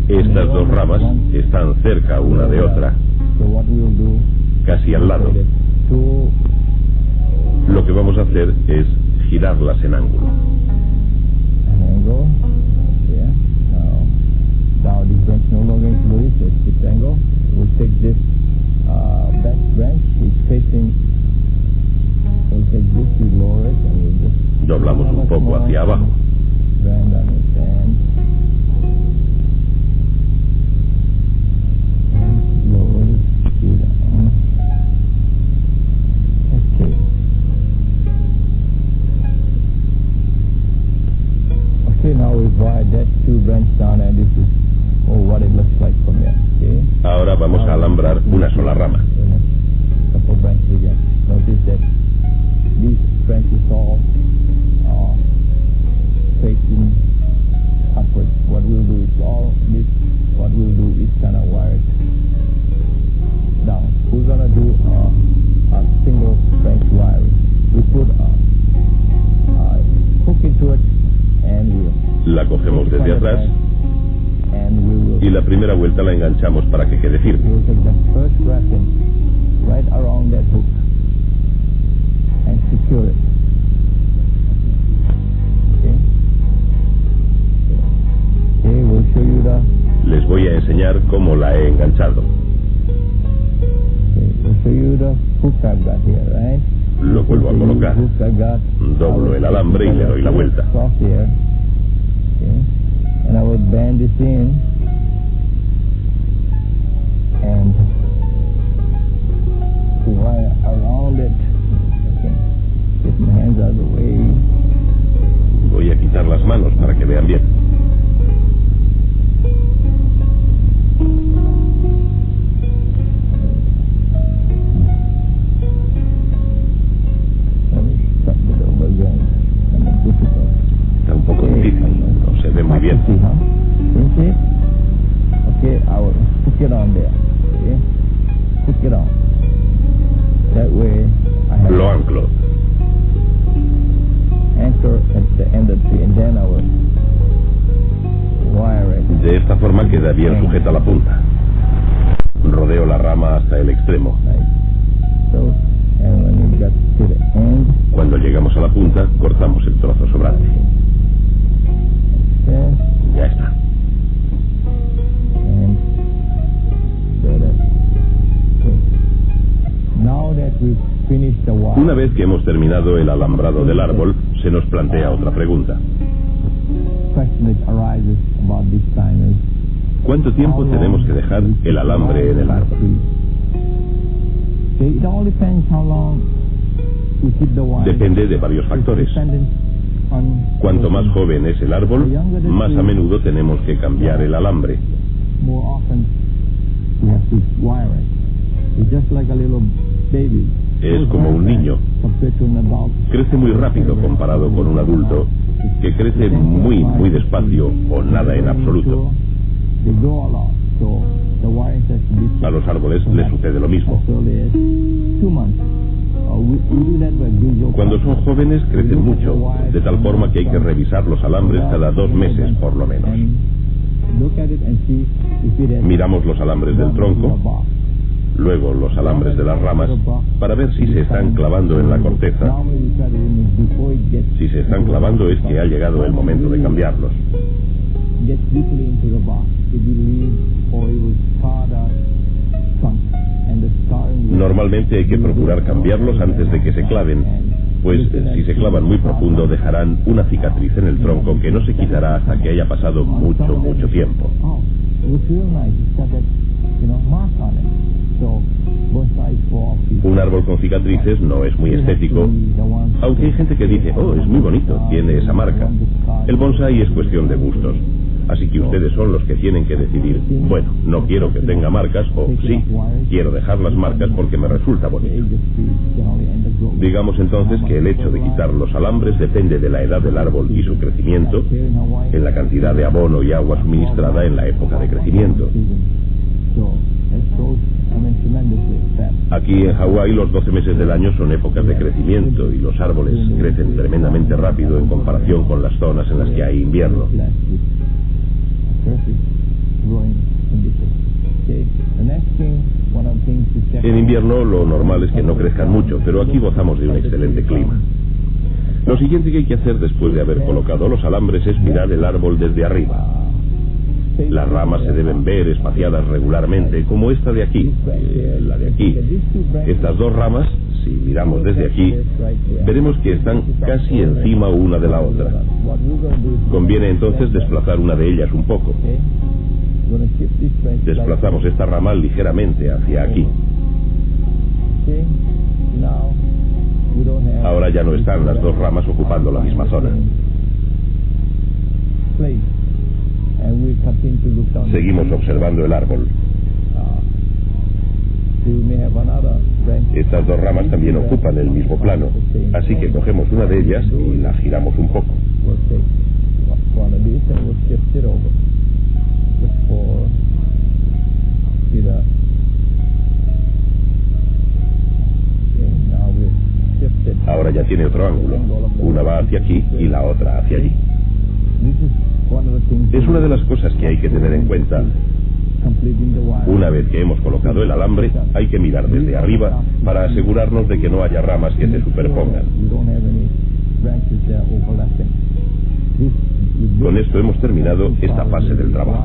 Estas 2 ramas están cerca una de otra, casi al lado. Lo que vamos a hacer es girarlas en ángulo. Doblamos un poco hacia abajo. Ahora vamos a alambrar una sola rama. branches all facing upwards. What we'll do is all this. What we'll do is kind of wire it down. We're gonna do a single branch wiring. We put a hook into it and we'll. La cogemos desde atrás And we will. y la primera vuelta la enganchamos para que quede firme. We'll take the first wrapping right around that hook and secure it. Okay. Okay, we'll show you the. Les voy a enseñar cómo la he enganchado. Okay, we'll show you the hook I've got here, right? Lo vuelvo a colocar. Hook I got. Doblo el alambre y le doy la vuelta. Across here. Okay. And I will bend this in and wire around it. Okay. Get my hands out of the way. Voy a quitar las manos para que vean bien. Está un poco difícil, no se ve muy bien. Okay, I will hook it on there. Okay, hook it on. That way I have Lo anclo. anchor at the end of the tree, and then I will wire it. De esta forma queda bien sujeta la punta. Rodeo la rama hasta el extremo. Right. So, and when you get to the end, Cuando llegamos a la punta, cortamos el trozo sobrante. there, Ya está. and there it is. Okay. Now that we've finished the wire, Una vez que hemos terminado el alambrado del árbol, se nos plantea otra pregunta. question that arises about this time is ¿Cuánto tiempo tenemos que dejar el alambre en el árbol? it all depends how long we keep the wire. Depende de varios factores. Dependent on Cuanto más joven es el árbol, más a menudo tenemos que cambiar el alambre. more often we have to wire it. It's just like a little baby. Es como un niño. Compared to an adult. Crece muy rápido comparado con un adulto, que crece muy, muy despacio o nada en absoluto. They grow a lot, so the wiring has to be A los árboles les sucede lo mismo. as early as 2 months. We do that by visual Cuando son jóvenes crecen mucho, de tal forma que hay que revisar los alambres cada 2 meses por lo menos. and look at it and see if it has Miramos los alambres del tronco, luego los alambres de las ramas, para ver si se están clavando en la corteza. Normally we try to remove before it gets Si se están clavando es que ha llegado el momento de cambiarlos. deeply into the bark. It will leave or it will scar the trunk, and the scarring will Normalmente hay que procurar cambiarlos antes de que se claven, pues si se clavan muy profundo dejarán una cicatriz en el tronco que no se quitará hasta que haya pasado mucho, mucho tiempo. Oh, it looks real nice. It's got that, mark on it. So, bonsai for people. Un árbol con cicatrices no es muy estético, aunque hay gente que dice, oh, es muy bonito, tiene esa marca. El bonsái es cuestión de gustos, así que ustedes son los que tienen que decidir, bueno, no quiero que tenga marcas, o sí, quiero dejar las marcas porque me resulta bonito. Digamos entonces que el hecho de quitar los alambres depende de la edad del árbol y su crecimiento, en la cantidad de abono y agua suministrada en la época de crecimiento. Aquí en Hawái los 12 meses del año son épocas de crecimiento y los árboles crecen tremendamente rápido en comparación con las zonas en las que hay invierno. En invierno lo normal es que no crezcan mucho, pero aquí gozamos de un excelente clima. Lo siguiente que hay que hacer después de haber colocado los alambres es mirar el árbol desde arriba. Las ramas se deben ver espaciadas regularmente, como esta de aquí, la de aquí. Estas dos ramas, si miramos desde aquí, veremos que están casi encima una de la otra. Conviene entonces desplazar una de ellas un poco. Desplazamos esta rama ligeramente hacia aquí. Ahora ya no están las dos ramas ocupando la misma zona. Seguimos observando el árbol. Estas dos ramas también ocupan el mismo plano, así que cogemos una de ellas y la giramos un poco. Ahora ya tiene otro ángulo. Una va hacia aquí y la otra hacia allí. Es una de las cosas que hay que tener en cuenta. Una vez que hemos colocado el alambre, hay que mirar desde arriba para asegurarnos de que no haya ramas que se superpongan. Con esto hemos terminado esta fase del trabajo.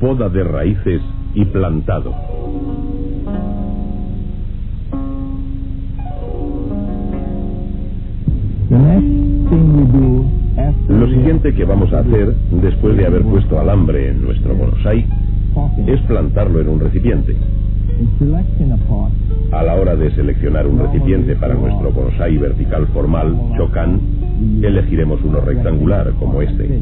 Poda de raíces y plantado. Lo siguiente que vamos a hacer, después de haber puesto alambre en nuestro bonsái, es plantarlo en un recipiente. A la hora de seleccionar un recipiente para nuestro bonsái vertical formal, Chokan, elegiremos uno rectangular como este.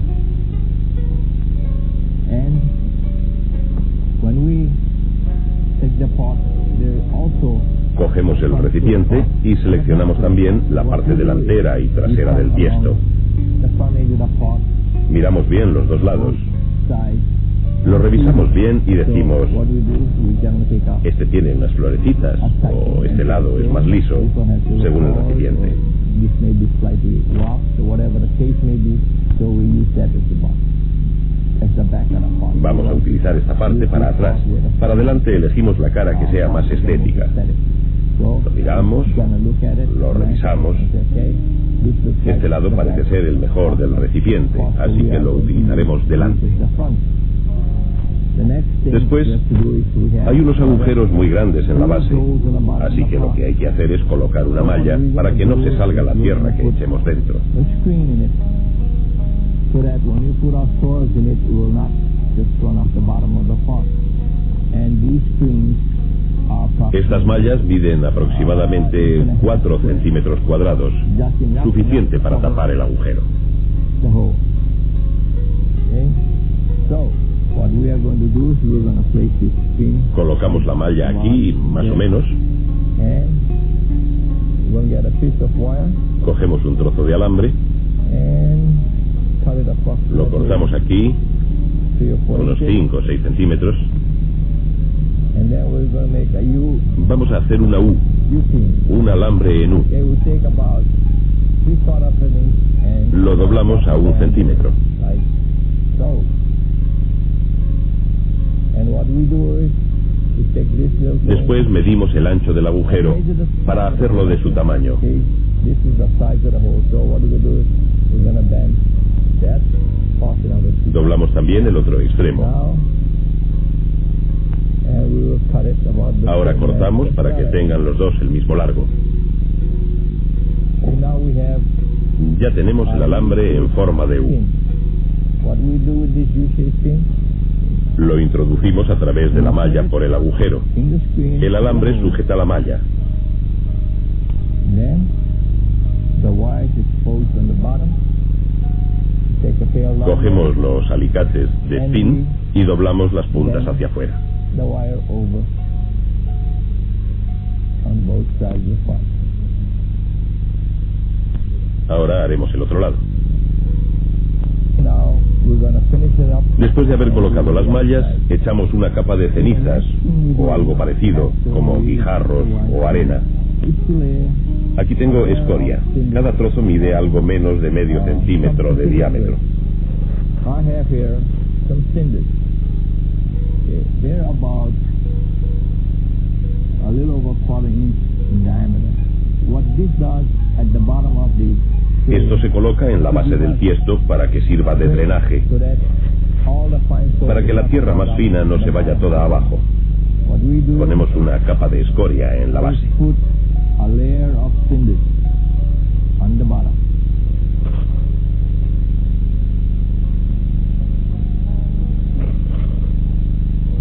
Cogemos el recipiente y seleccionamos también la parte delantera y trasera del tiesto. Miramos bien los dos lados. Lo revisamos bien y decimos, este tiene unas florecitas, o este lado es más liso, según el recipiente. Vamos a utilizar esta parte para atrás. Para adelante elegimos la cara que sea más estética. Lo miramos, lo revisamos. Este lado parece ser el mejor del recipiente, así que lo utilizaremos delante. Después, hay unos agujeros muy grandes en la base, así que lo que hay que hacer es colocar una malla para que no se salga la tierra que echemos dentro. Estas mallas miden aproximadamente 4 centímetros cuadrados, suficiente para tapar el agujero. Colocamos la malla aquí, más o menos. Cogemos un trozo de alambre. Lo cortamos aquí, unos 5 o 6 centímetros. Vamos a hacer una U, un alambre en U. Lo doblamos a 1 centímetro. Después medimos el ancho del agujero para hacerlo de su tamaño. Doblamos también el otro extremo. Ahora cortamos para que tengan los dos el mismo largo. Ya tenemos el alambre en forma de U. Lo introducimos a través de la malla por el agujero. El alambre sujeta la malla. Cogemos los alicates de spin y doblamos las puntas hacia afuera. Ahora haremos el otro lado. Después de haber colocado las mallas, echamos una capa de cenizas o algo parecido, como guijarros o arena. Aquí tengo escoria. Cada trozo mide algo menos de medio centímetro de diámetro. Esto se coloca en la base del tiesto para que sirva de drenaje. all the fine soil. Para que la tierra más fina no se vaya toda abajo, What we do, ponemos una capa de escoria en la base. we put a layer of cinders on the bottom.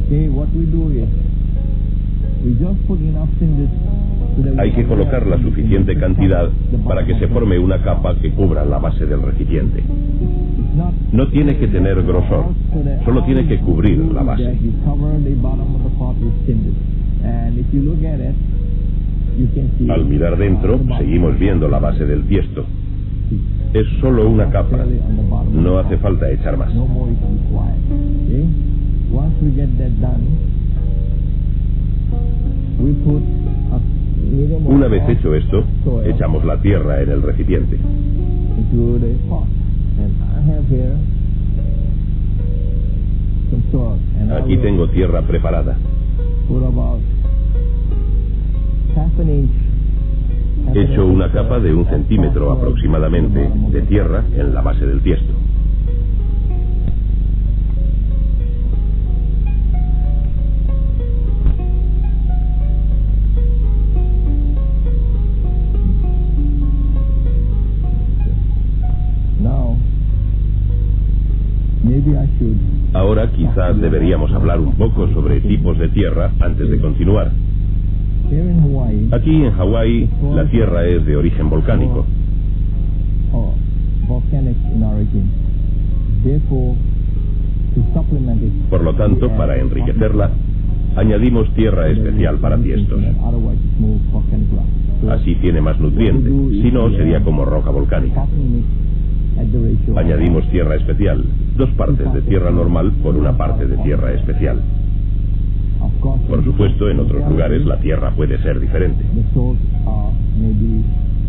Okay, what we do is we just put enough cinders so that we Hay que can colocar la get suficiente the cantidad bottom para que of se the forme una capa que cubra la base del recipiente. It's not No tiene que tener grosor, so that solo tiene que cubrir la base. that you cover the bottom of the pot with cinders. And if you look at it, you can see Al mirar dentro, seguimos viendo la base del tiesto. Es solo una capa, clearly on the bottom of the no pot. hace falta echar más. No more is required. Okay? Once we get that done, we put a medium Una of vez hecho esto, soil echamos la tierra en el recipiente. into the pot. And I have here some soil. And I Aquí will tengo tierra preparada. put about half an inch. Echo una capa de 1 centímetro aproximadamente de tierra en la base del tiesto. Now, maybe I should. Ahora quizás deberíamos hablar un poco sobre tipos de tierra antes de continuar. Here in Hawaii, Aquí en Hawái la tierra es de origen volcánico. Volcanic in origin. Therefore, to supplement it, Por lo tanto, para enriquecerla, añadimos tierra especial para tiestos. otherwise it's more volcanic rock. Así tiene más nutriente, si no sería como roca volcánica. Cotton mix at the ratio of Añadimos tierra especial, 2 partes de tierra normal por 1 parte de tierra especial. Of course, Por supuesto, en otros lugares la tierra puede ser diferente. the source are maybe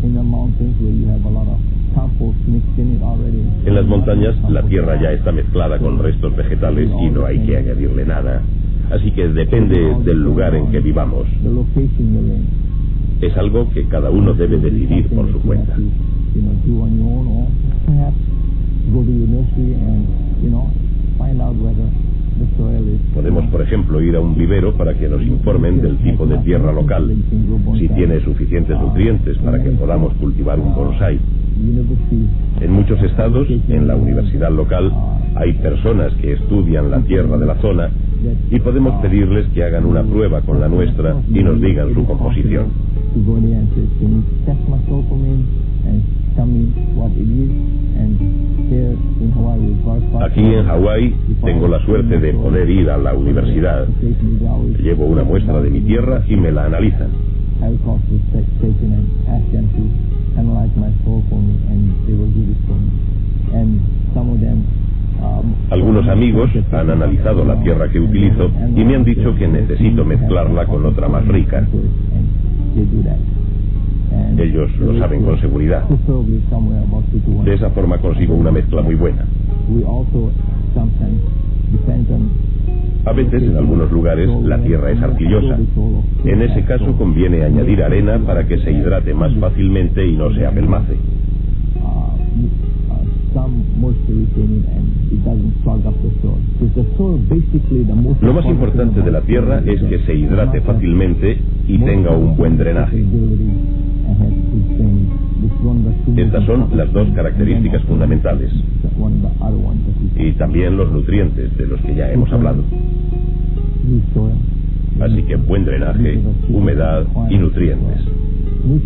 in the mountains where you have a lot of compost mixed in it already. En las montañas la tierra ya está mezclada con restos vegetales y no hay que añadirle nada. Así que depende del lugar en que vivamos. The location you're in. Es algo que cada uno debe decidir por su cuenta. You know, do on your own, or perhaps go to your nursery and, you know, find out whether the soil is. Podemos, por ejemplo, ir a un vivero para que nos informen del tipo de tierra local, si tiene suficientes nutrientes para que podamos cultivar un bonsái. University, En muchos estados, en la universidad local, hay personas que estudian la tierra de la zona y podemos pedirles que hagan una prueba con la nuestra y nos digan su composición. to go there and say, can you test my soil for me and tell me what it is? And here in Hawaii we've got Aquí en Hawái tengo la suerte de poder ir a la universidad. Llevo una muestra de mi tierra y me la analizan. agricultural station and ask them to analyze my soil for me, and they will do this for me. And some of them. Algunos amigos han analizado la tierra que utilizo y me han dicho que necesito mezclarla con otra más rica. Ellos lo saben con seguridad. De esa forma consigo una mezcla muy buena. A veces, en algunos lugares, la tierra es arcillosa. En ese caso conviene añadir arena para que se hidrate más fácilmente y no se apelmace. Lo más importante de la tierra es que se hidrate fácilmente y tenga un buen drenaje. Estas son las 2 características fundamentales. Y también los nutrientes de los que ya hemos hablado. Así que buen drenaje, humedad y nutrientes.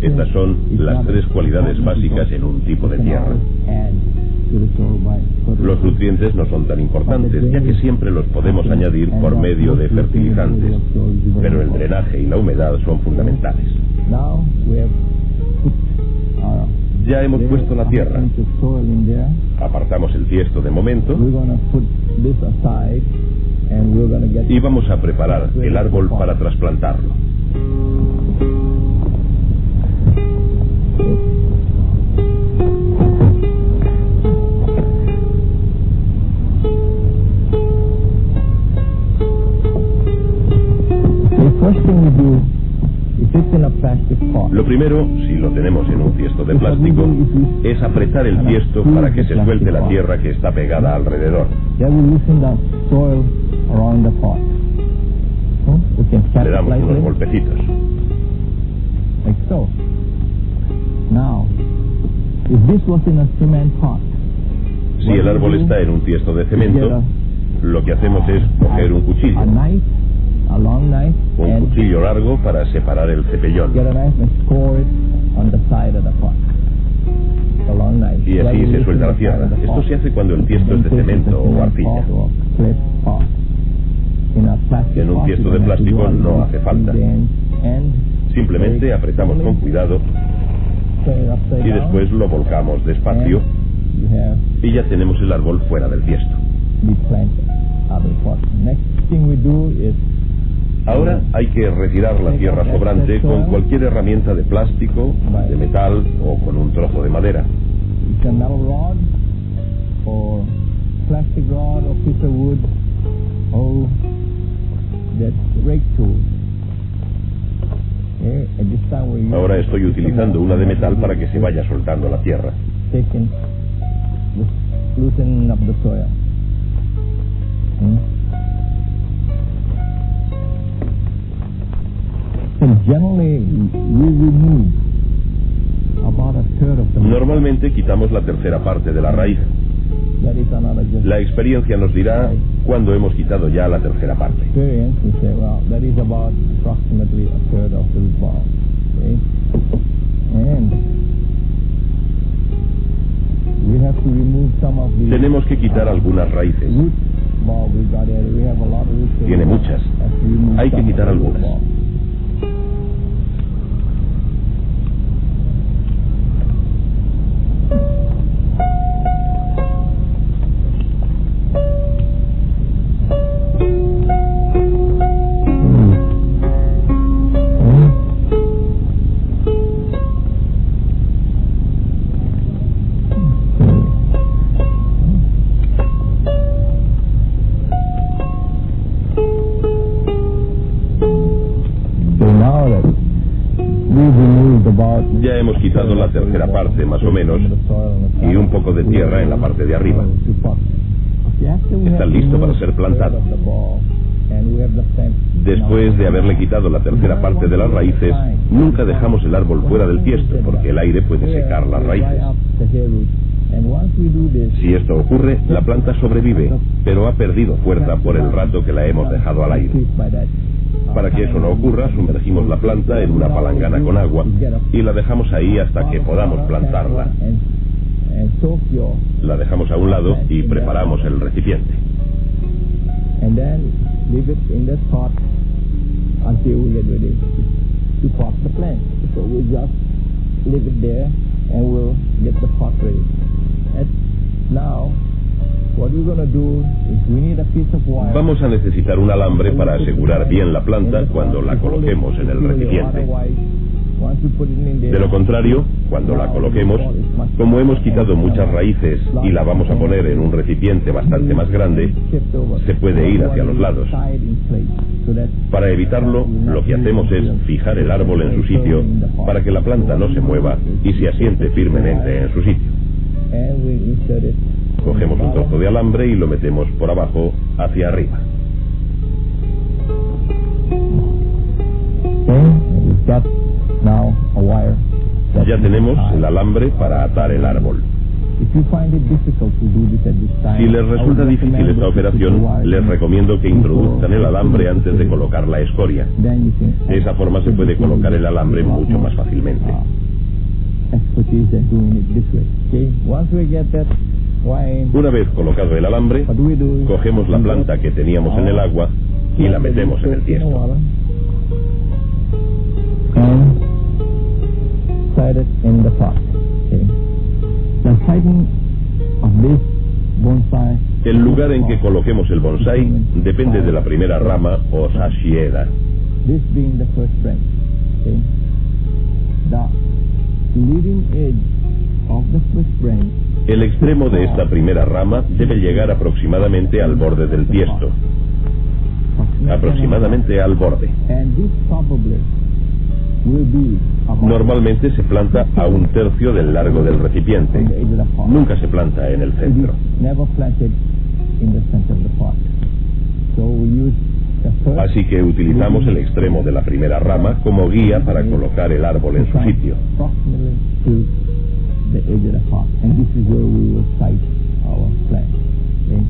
Estas son las 3 cualidades básicas en un tipo de tierra. Los nutrientes no son tan importantes, ya que siempre los podemos añadir por medio de fertilizantes, pero el drenaje y la humedad son fundamentales. Ya hemos puesto la tierra. Apartamos el tiesto de momento y vamos a preparar el árbol para trasplantarlo. The first thing we do is take it's in a plastic pot. Lo primero, si lo tenemos en un tiesto de plástico, es apretar el tiesto para que se suelte la tierra que está pegada alrededor. Then we loosen the soil around the pot. We can tap Le it damos unos lightly, golpecitos. like so. Now, if this was in a cement pot, Si el árbol está en un tiesto de cemento, lo que hacemos es coger un cuchillo, a knife, a long knife, un and cuchillo largo para separar el cepellón. get a knife and score it on the side of the pot. The long knife. Y Then así we se loosen suelta la the side tierra. of the Esto pot. se hace cuando el tiesto es de cemento o arcilla. En un tiesto de plástico no hace falta. Simplemente apretamos con cuidado y después lo volcamos despacio y ya tenemos el árbol fuera del tiesto. Ahora hay que retirar la tierra sobrante con cualquier herramienta de plástico, de metal o con un trozo de madera. Ahora estoy utilizando una de metal para que se vaya soltando la tierra. Loosening up the soil. And generally, we remove about a third of the Normalmente quitamos la tercera parte de la raíz. That is another just La experiencia nos dirá cuándo hemos quitado ya la tercera parte. experience. We say, well, that is about approximately a third of the root ball. Okay? And we have to remove some of the Tenemos que quitar algunas raíces. root ball we got here. We have a lot of roots. Tiene muchas. Have to remove Hay que some quitar of the root algunas. ball. So now that we've removed about Ya hemos quitado la tercera parte, más o menos, y un poco de tierra en la parte de arriba. Está listo para ser plantado. Después de haberle quitado la tercera parte de las raíces, nunca dejamos el árbol fuera del tiesto, porque el aire puede secar las raíces. Si esto ocurre, la planta sobrevive, pero ha perdido fuerza por el rato que la hemos dejado al aire. Para que eso no ocurra, sumergimos la planta en una palangana con agua y la dejamos ahí hasta que podamos plantarla. La dejamos a un lado y preparamos el recipiente. And then leave it in the pot until we get ready to pot the plant. So we just leave it there and we'll get the pot ready. And now, what we're going to do is we need a piece of wire. Vamos a necesitar un alambre para asegurar bien la planta cuando la coloquemos en el recipiente. De lo contrario, cuando la coloquemos, como hemos quitado muchas raíces y la vamos a poner en un recipiente bastante más grande, se puede ir hacia los lados. Para evitarlo, lo que hacemos es fijar el árbol en su sitio para que la planta no se mueva y se asiente firmemente en su sitio. Cogemos un trozo de alambre y lo metemos por abajo hacia arriba. Ya tenemos el alambre para atar el árbol. Si les resulta difícil esta operación, les recomiendo que introduzcan el alambre antes de colocar la escoria. De esa forma se puede colocar el alambre mucho más fácilmente. Una vez colocado el alambre, cogemos la planta que teníamos en el agua y la metemos en el tiesto. El lugar en que coloquemos el bonsai depende de la primera rama o sashieda. El extremo de esta primera rama debe llegar aproximadamente al borde del tiesto. Aproximadamente al borde. will be about Normalmente se planta a 1/3 del largo del recipiente. on the edge of the pot. Nunca se planta en el It is centro. never planted in the center of the pot. So we use the first Así que utilizamos el extremo de la primera rama como guía para colocar el árbol en su sitio. approximately to the edge of the pot, and this is where we will site our plant. Okay?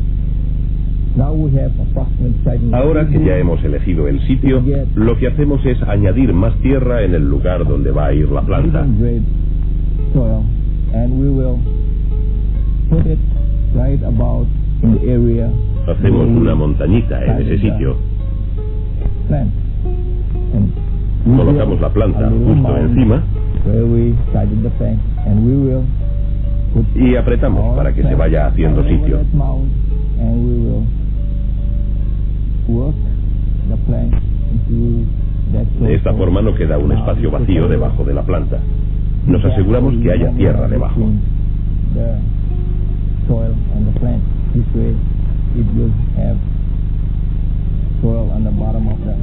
Now we have approximate siting. Ahora que ya hemos elegido el sitio, lo que hacemos es añadir más tierra en el lugar donde va a ir la planta. Medium grade soil, and we will put it right about in the area. Hacemos where we una montañita en ese sited the sitio. plant. And we Colocamos will la planta a little justo mound encima where we sited the plant, and we will put y apretamos para que se vaya haciendo sitio. that mound, and we will work the plant into that De esta forma no queda un espacio vacío debajo de la planta. Nos aseguramos que haya tierra debajo. The soil and the plant. This way it will have soil on the bottom of the.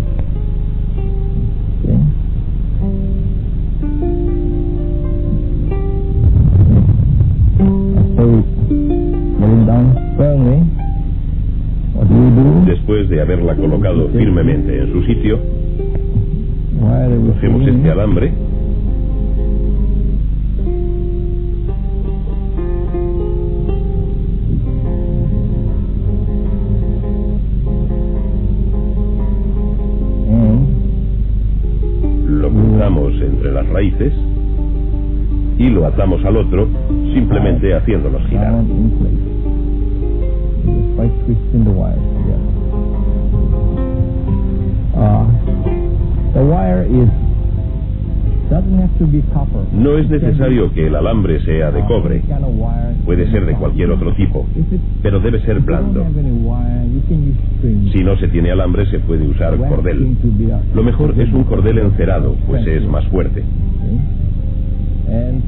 Okay. So get it down firmly. What do we do? Después de haberla colocado firmemente en su sitio, Wire everything cogemos este alambre and lo cruzamos entre las raíces y lo atamos al otro, simplemente haciéndolos girar. down in place. Just by twisting the wire. Yeah. The wire doesn't have to be copper. No es necesario que el alambre sea de cobre, Any kind of wire. puede ser de cualquier otro tipo, If it pero debe ser don't blando. have any wire, you can use string. Si no se tiene alambre se puede usar Wax cordel. string to be a- Lo mejor es un cordel encerado, pues es más fuerte. Okay. And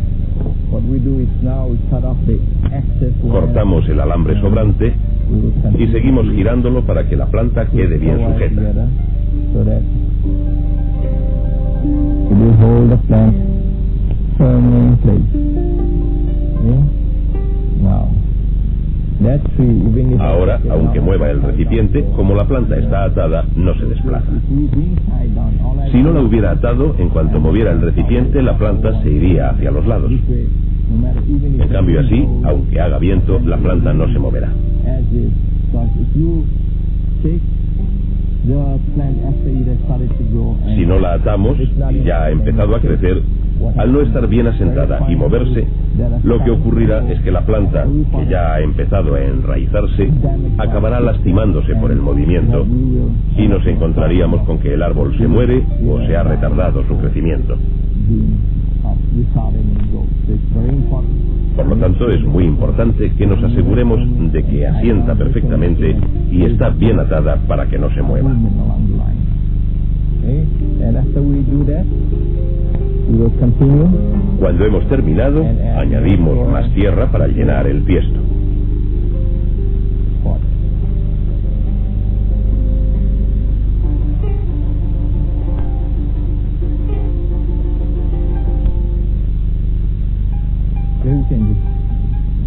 what we do is now we cut off the excess wire. Cortamos el alambre sobrante We will y continue seguimos to girándolo para que la planta put quede the bien wire sujeta. together so that it will hold the plant firmly in place. Okay? Now, that tree, even if Ahora, aunque mueva el recipiente, como la planta está atada, no se desplaza. if we being tied down, all I Si no la hubiera atado, en cuanto moviera el recipiente, la planta se iría hacia los lados. this way, no matter even if En cambio the así, wind blows aunque haga viento, la planta no se moverá. as is, because if you take the plant after it has started to grow and Si no la atamos y ya ha empezado a crecer, al no estar bien asentada y moverse, lo que ocurrirá es que la planta, que ya ha empezado a enraizarse, acabará lastimándose por el movimiento y nos encontraríamos con que el árbol se muere o se ha retardado su crecimiento. Por lo tanto, es muy importante que nos aseguremos de que asienta perfectamente y está bien atada para que no se mueva. Cuando hemos terminado, añadimos más tierra para llenar el tiesto.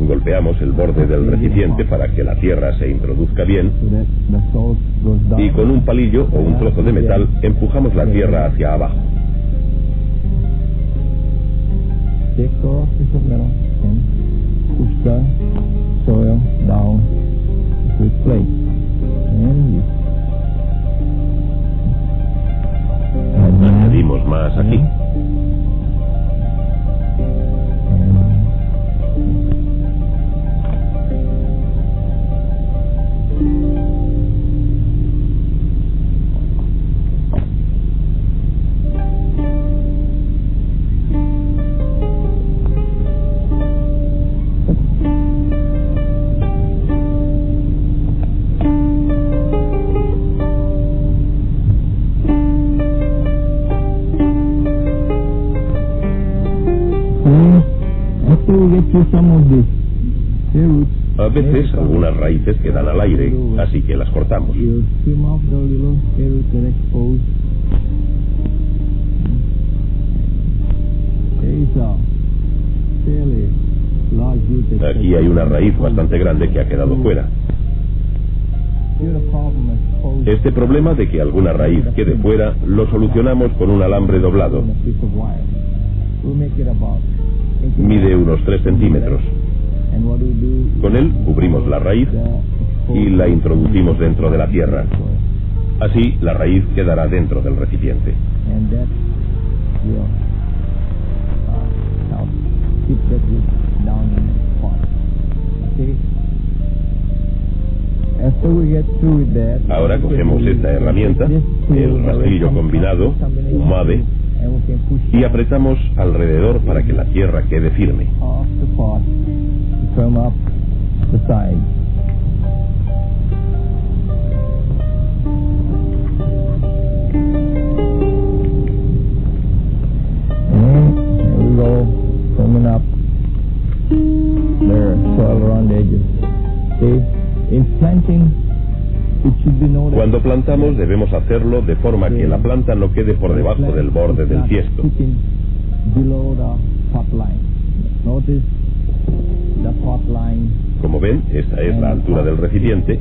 Golpeamos el borde del recipiente para que la tierra se introduzca bien y con un palillo o un trozo de metal empujamos la tierra hacia abajo. Añadimos más aquí. A veces algunas raíces quedan al aire, así que las cortamos. una raíz bastante grande que ha quedado fuera. Este problema de que alguna raíz quede fuera lo solucionamos con un alambre doblado. Mide unos 3 centímetros. Con él cubrimos la raíz y la introducimos dentro de la tierra. Así la raíz quedará dentro del recipiente. Ahora cogemos esta herramienta, el rastrillo combinado, un MADE, y apretamos alrededor para que la tierra quede firme. Cuando plantamos debemos hacerlo de forma que la planta no quede por debajo del borde del tiesto. Como ven, esta es la altura del recipiente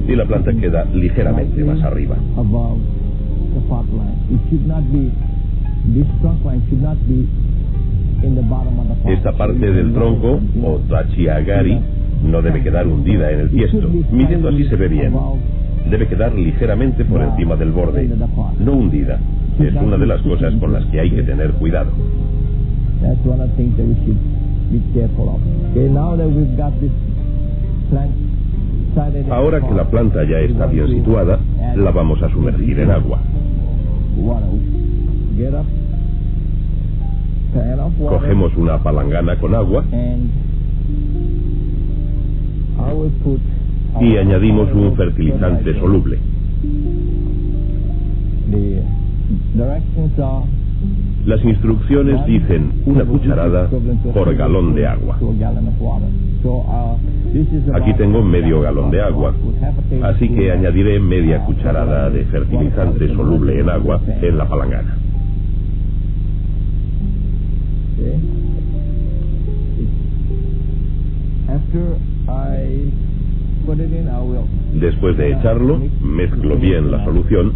y la planta queda ligeramente más arriba. Esta parte del tronco, o tachiagari, no debe quedar hundida en el tiesto. Midiendo así se ve bien. Debe quedar ligeramente por encima del borde, no hundida. Es una de las cosas con las que hay que tener cuidado. Ahora que la planta ya está bien situada, la vamos a sumergir en agua. Cogemos una palangana con agua y añadimos un fertilizante soluble. Las instrucciones dicen 1 cucharada por galón de agua. Aquí tengo medio galón de agua, así que añadiré media cucharada de fertilizante soluble en agua en la palangana. Después de echarlo, mezclo bien la solución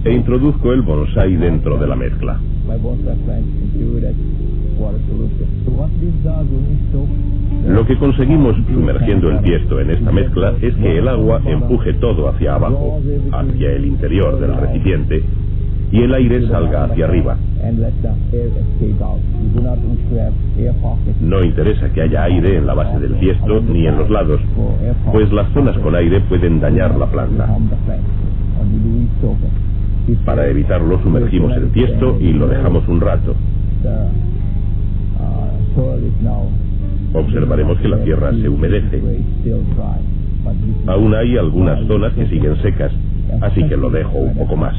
e introduzco el bonsái dentro de la mezcla. Lo que conseguimos sumergiendo el tiesto en esta mezcla es que el agua empuje todo hacia abajo, hacia el interior del recipiente, y el aire salga hacia arriba. No interesa que haya aire en la base del tiesto ni en los lados, pues las zonas con aire pueden dañar la planta. Para evitarlo, sumergimos el tiesto y lo dejamos un rato. Observaremos que la tierra se humedece. Aún hay algunas zonas que siguen secas, así que lo dejo un poco más.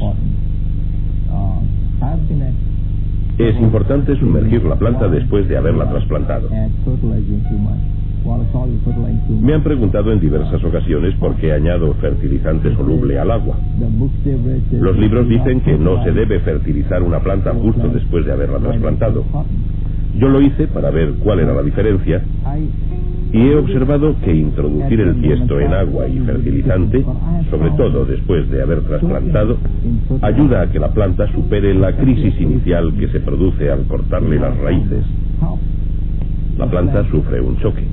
Es importante sumergir la planta después de haberla trasplantado. Me han preguntado en diversas ocasiones por qué añado fertilizante soluble al agua. Los libros dicen que no se debe fertilizar una planta justo después de haberla trasplantado. Yo lo hice para ver cuál era la diferencia y he observado que introducir el tiesto en agua y fertilizante, sobre todo después de haber trasplantado, ayuda a que la planta supere la crisis inicial que se produce al cortarle las raíces. La planta sufre un choque.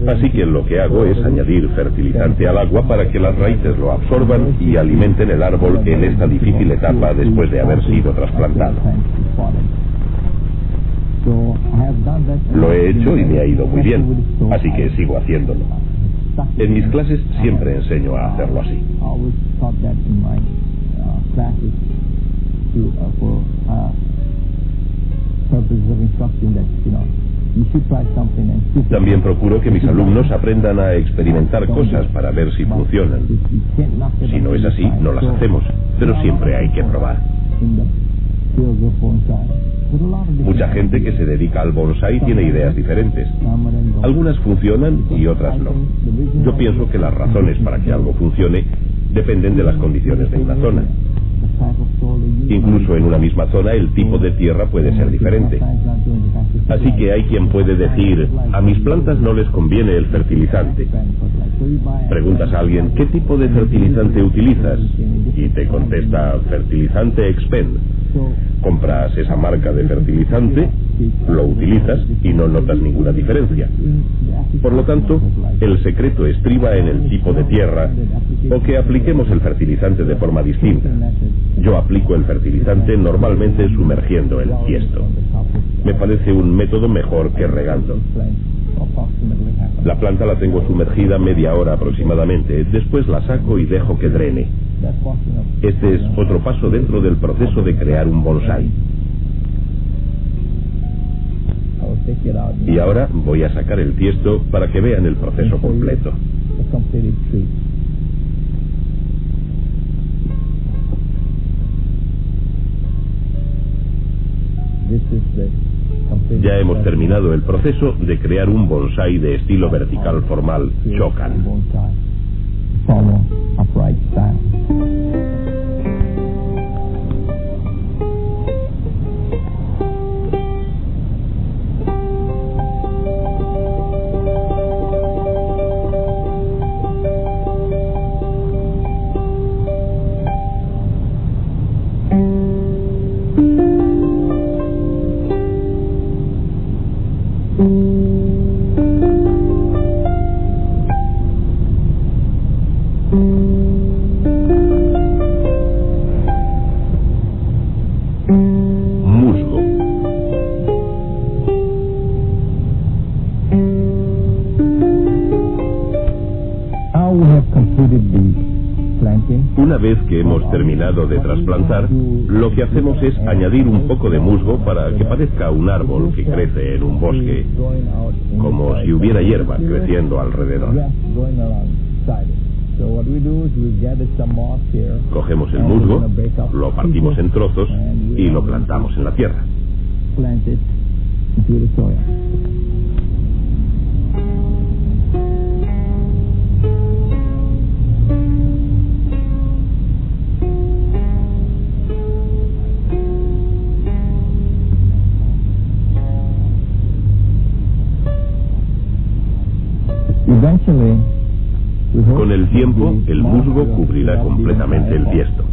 Así que lo que hago es añadir fertilizante al agua para que las raíces lo absorban y alimenten el árbol en esta difícil etapa después de haber sido trasplantado. Lo he hecho y me ha ido muy bien, así que sigo haciéndolo. En mis clases siempre enseño a hacerlo así. También procuro que mis alumnos aprendan a experimentar cosas para ver si funcionan. Si no es así, no las hacemos, pero siempre hay que probar. Mucha gente que se dedica al bonsái tiene ideas diferentes. Algunas funcionan y otras no. Yo pienso que las razones para que algo funcione dependen de las condiciones de una zona. Incluso en una misma zona el tipo de tierra puede ser diferente. Así que hay quien puede decir, a mis plantas no les conviene el fertilizante. Preguntas a alguien, ¿qué tipo de fertilizante utilizas? Y te contesta, fertilizante Expend. Compras esa marca de fertilizante, lo utilizas y no notas ninguna diferencia. Por lo tanto, el secreto estriba en el tipo de tierra o que apliquemos el fertilizante de forma distinta. Yo aplico el fertilizante normalmente sumergiendo el tiesto. Me parece un método mejor que regando. La planta la tengo sumergida media hora aproximadamente, después la saco y dejo que drene. Este es otro paso dentro del proceso de crear un bonsái. Y ahora voy a sacar el tiesto para que vean el proceso completo. Ya hemos terminado el proceso de crear un bonsái de estilo vertical formal, Chokan. Una vez que hemos terminado de trasplantar, lo que hacemos es añadir un poco de musgo para que parezca un árbol que crece en un bosque, como si hubiera hierba creciendo alrededor. Cogemos el musgo, lo partimos en trozos y lo plantamos en la tierra. Con el tiempo, el musgo cubrirá completamente el tiesto.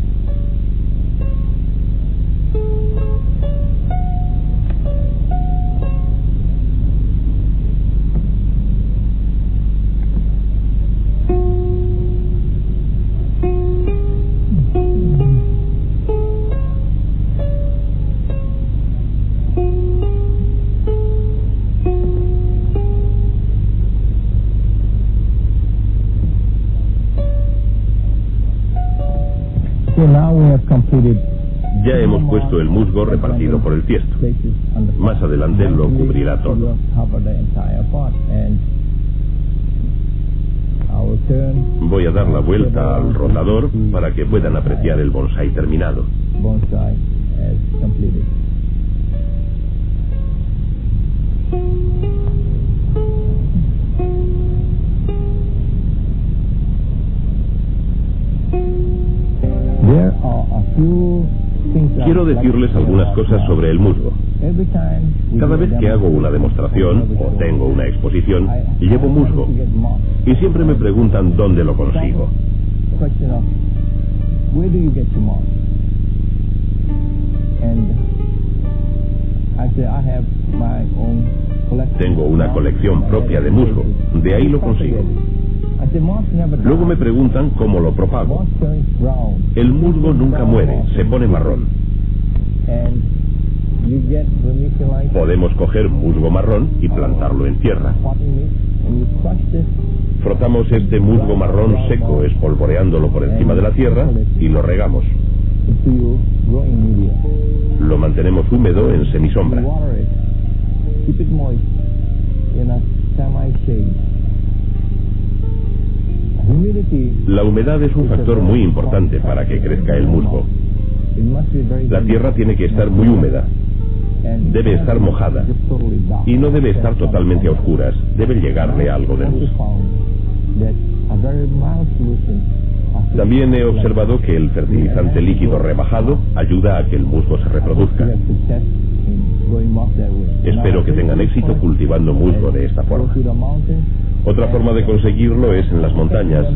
Ya hemos puesto el musgo repartido por el tiesto. Más adelante lo cubrirá todo. Voy a dar la vuelta al rotador para que puedan apreciar el bonsái terminado. Quiero decirles algunas cosas sobre el musgo. Cada vez que hago una demostración o tengo una exposición, llevo musgo. Y siempre me preguntan dónde lo consigo. Tengo una colección propia de musgo. De ahí lo consigo. Luego me preguntan cómo lo propago. El musgo nunca muere, se pone marrón. Podemos coger musgo marrón y plantarlo en tierra. Frotamos este musgo marrón seco espolvoreándolo por encima de la tierra y lo regamos. Lo mantenemos húmedo en semisombra. La humedad es un factor muy importante para que crezca el musgo. La tierra tiene que estar muy húmeda. Debe estar mojada y no debe estar totalmente a oscuras. Debe llegarle algo de luz. También he observado que el fertilizante líquido rebajado ayuda a que el musgo se reproduzca. Espero que tengan éxito cultivando musgo de esta forma. Otra forma de conseguirlo es en las montañas.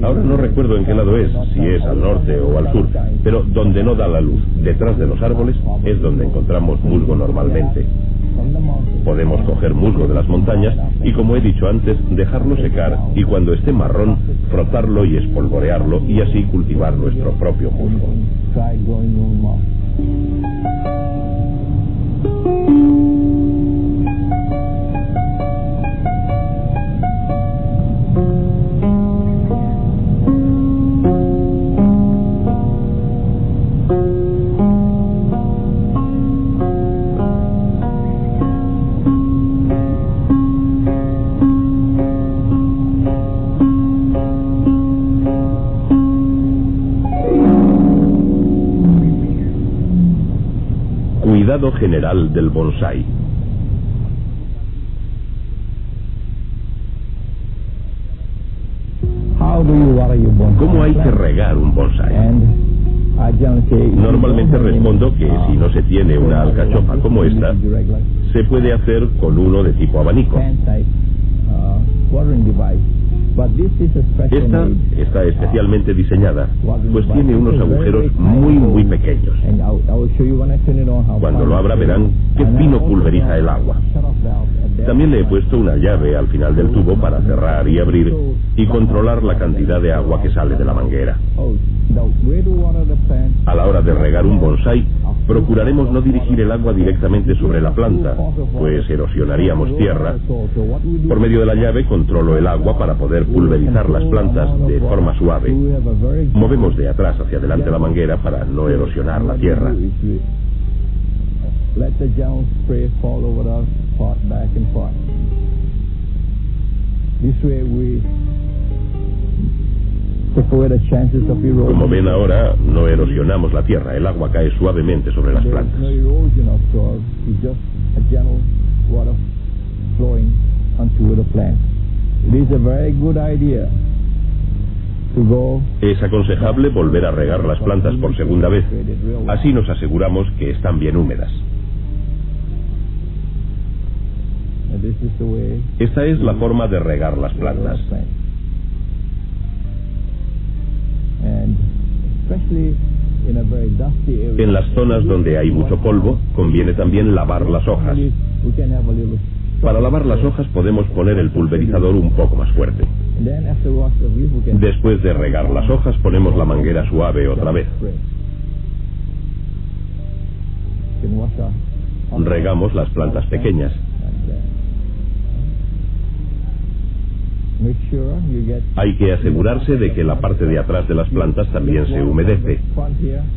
Ahora no recuerdo en qué lado es, si es al norte o al sur, pero donde no da la luz, detrás de los árboles, es donde encontramos musgo normalmente. Podemos coger musgo de las montañas y, como he dicho antes, dejarlo secar y cuando esté marrón, frotarlo y espolvorearlo y así cultivar nuestro propio musgo. Cuidado general del bonsái. ¿Cómo hay que regar un bonsái? Normalmente respondo que si no se tiene una alcachofa como esta, se puede hacer con uno de tipo abanico. Esta está especialmente diseñada, pues tiene unos agujeros muy pequeños. Cuando lo abra verán qué fino pulveriza el agua. También le he puesto una llave al final del tubo para cerrar y abrir y controlar la cantidad de agua que sale de la manguera. A la hora de regar un bonsái, procuraremos no dirigir el agua directamente sobre la planta, pues erosionaríamos tierra. Por medio de la llave controlo el agua para poder pulverizar las plantas de forma suave. Movemos de atrás hacia adelante la manguera para no erosionar la tierra. Como ven ahora, no erosionamos la tierra, el agua cae suavemente sobre las plantas. Es aconsejable volver a regar las plantas por segunda vez. Así nos aseguramos que están bien húmedas. Esta es la forma de regar las plantas. En las zonas donde hay mucho polvo, conviene también lavar las hojas. Para lavar las hojas podemos poner el pulverizador un poco más fuerte. Después de regar las hojas ponemos la manguera suave otra vez. Regamos las plantas pequeñas. Hay que asegurarse de que la parte de atrás de las plantas también se humedece,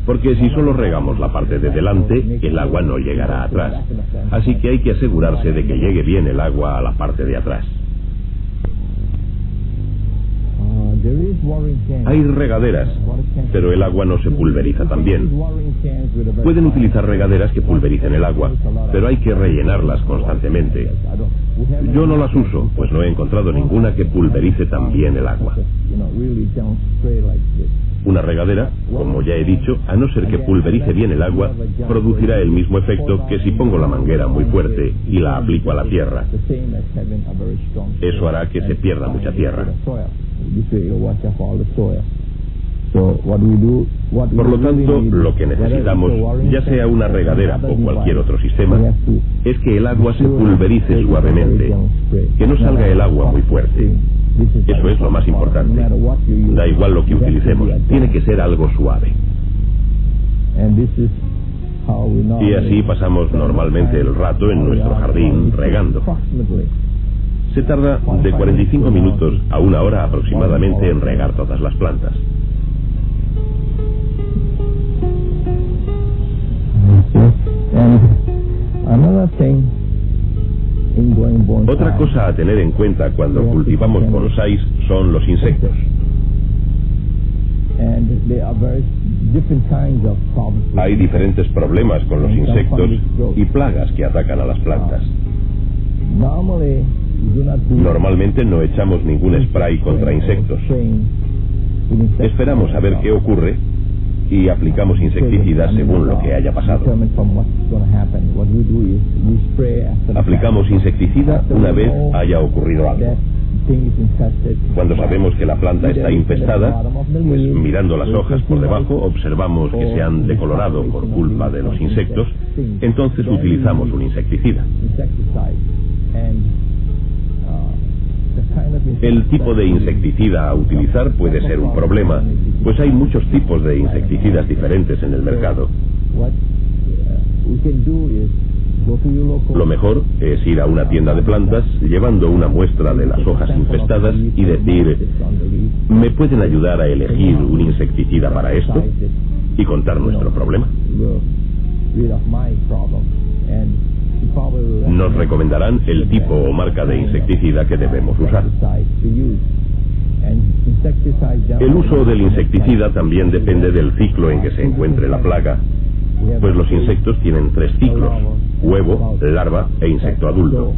porque si solo regamos la parte de delante, el agua no llegará atrás. Así que hay que asegurarse de que llegue bien el agua a la parte de atrás. Hay regaderas, pero el agua no se pulveriza tan bien. Pueden utilizar regaderas que pulvericen el agua, pero hay que rellenarlas constantemente. Yo no las uso, pues no he encontrado ninguna que pulverice tan bien el agua. Una regadera, como ya he dicho, a no ser que pulverice bien el agua, producirá el mismo efecto que si pongo la manguera muy fuerte y la aplico a la tierra. Eso hará que se pierda mucha tierra. Por lo tanto, lo que necesitamos, ya sea una regadera o cualquier otro sistema, es que el agua se pulverice suavemente, que no salga el agua muy fuerte. Eso es lo más importante. Da igual lo que utilicemos, tiene que ser algo suave. Y así pasamos normalmente el rato en nuestro jardín regando. Se tarda de 45 minutos a 1 hora aproximadamente en regar todas las plantas. Otra cosa a tener en cuenta cuando cultivamos bonsáis son los insectos. different kinds of problems. Hay diferentes problemas con los insectos y plagas que atacan a las plantas. Normally, we do not do Normalmente no echamos ningún spray contra insectos. Esperamos a ver qué ocurre y aplicamos insecticidas según lo que haya pasado. Aplicamos insecticida una vez haya ocurrido algo. Cuando sabemos que la planta está infestada, pues mirando las hojas por debajo observamos que se han decolorado por culpa de los insectos, entonces utilizamos un insecticida. El tipo de insecticida a utilizar puede ser un problema, pues hay muchos tipos de insecticidas diferentes en el mercado. Lo mejor es ir a una tienda de plantas llevando una muestra de las hojas infestadas y decir, ¿me pueden ayudar a elegir un insecticida para esto? Y contar nuestro problema. Nos recomendarán el tipo o marca de insecticida que debemos usar. El uso del insecticida también depende del ciclo en que se encuentre la plaga, pues los insectos tienen 3 ciclos: huevo, larva e insecto adulto.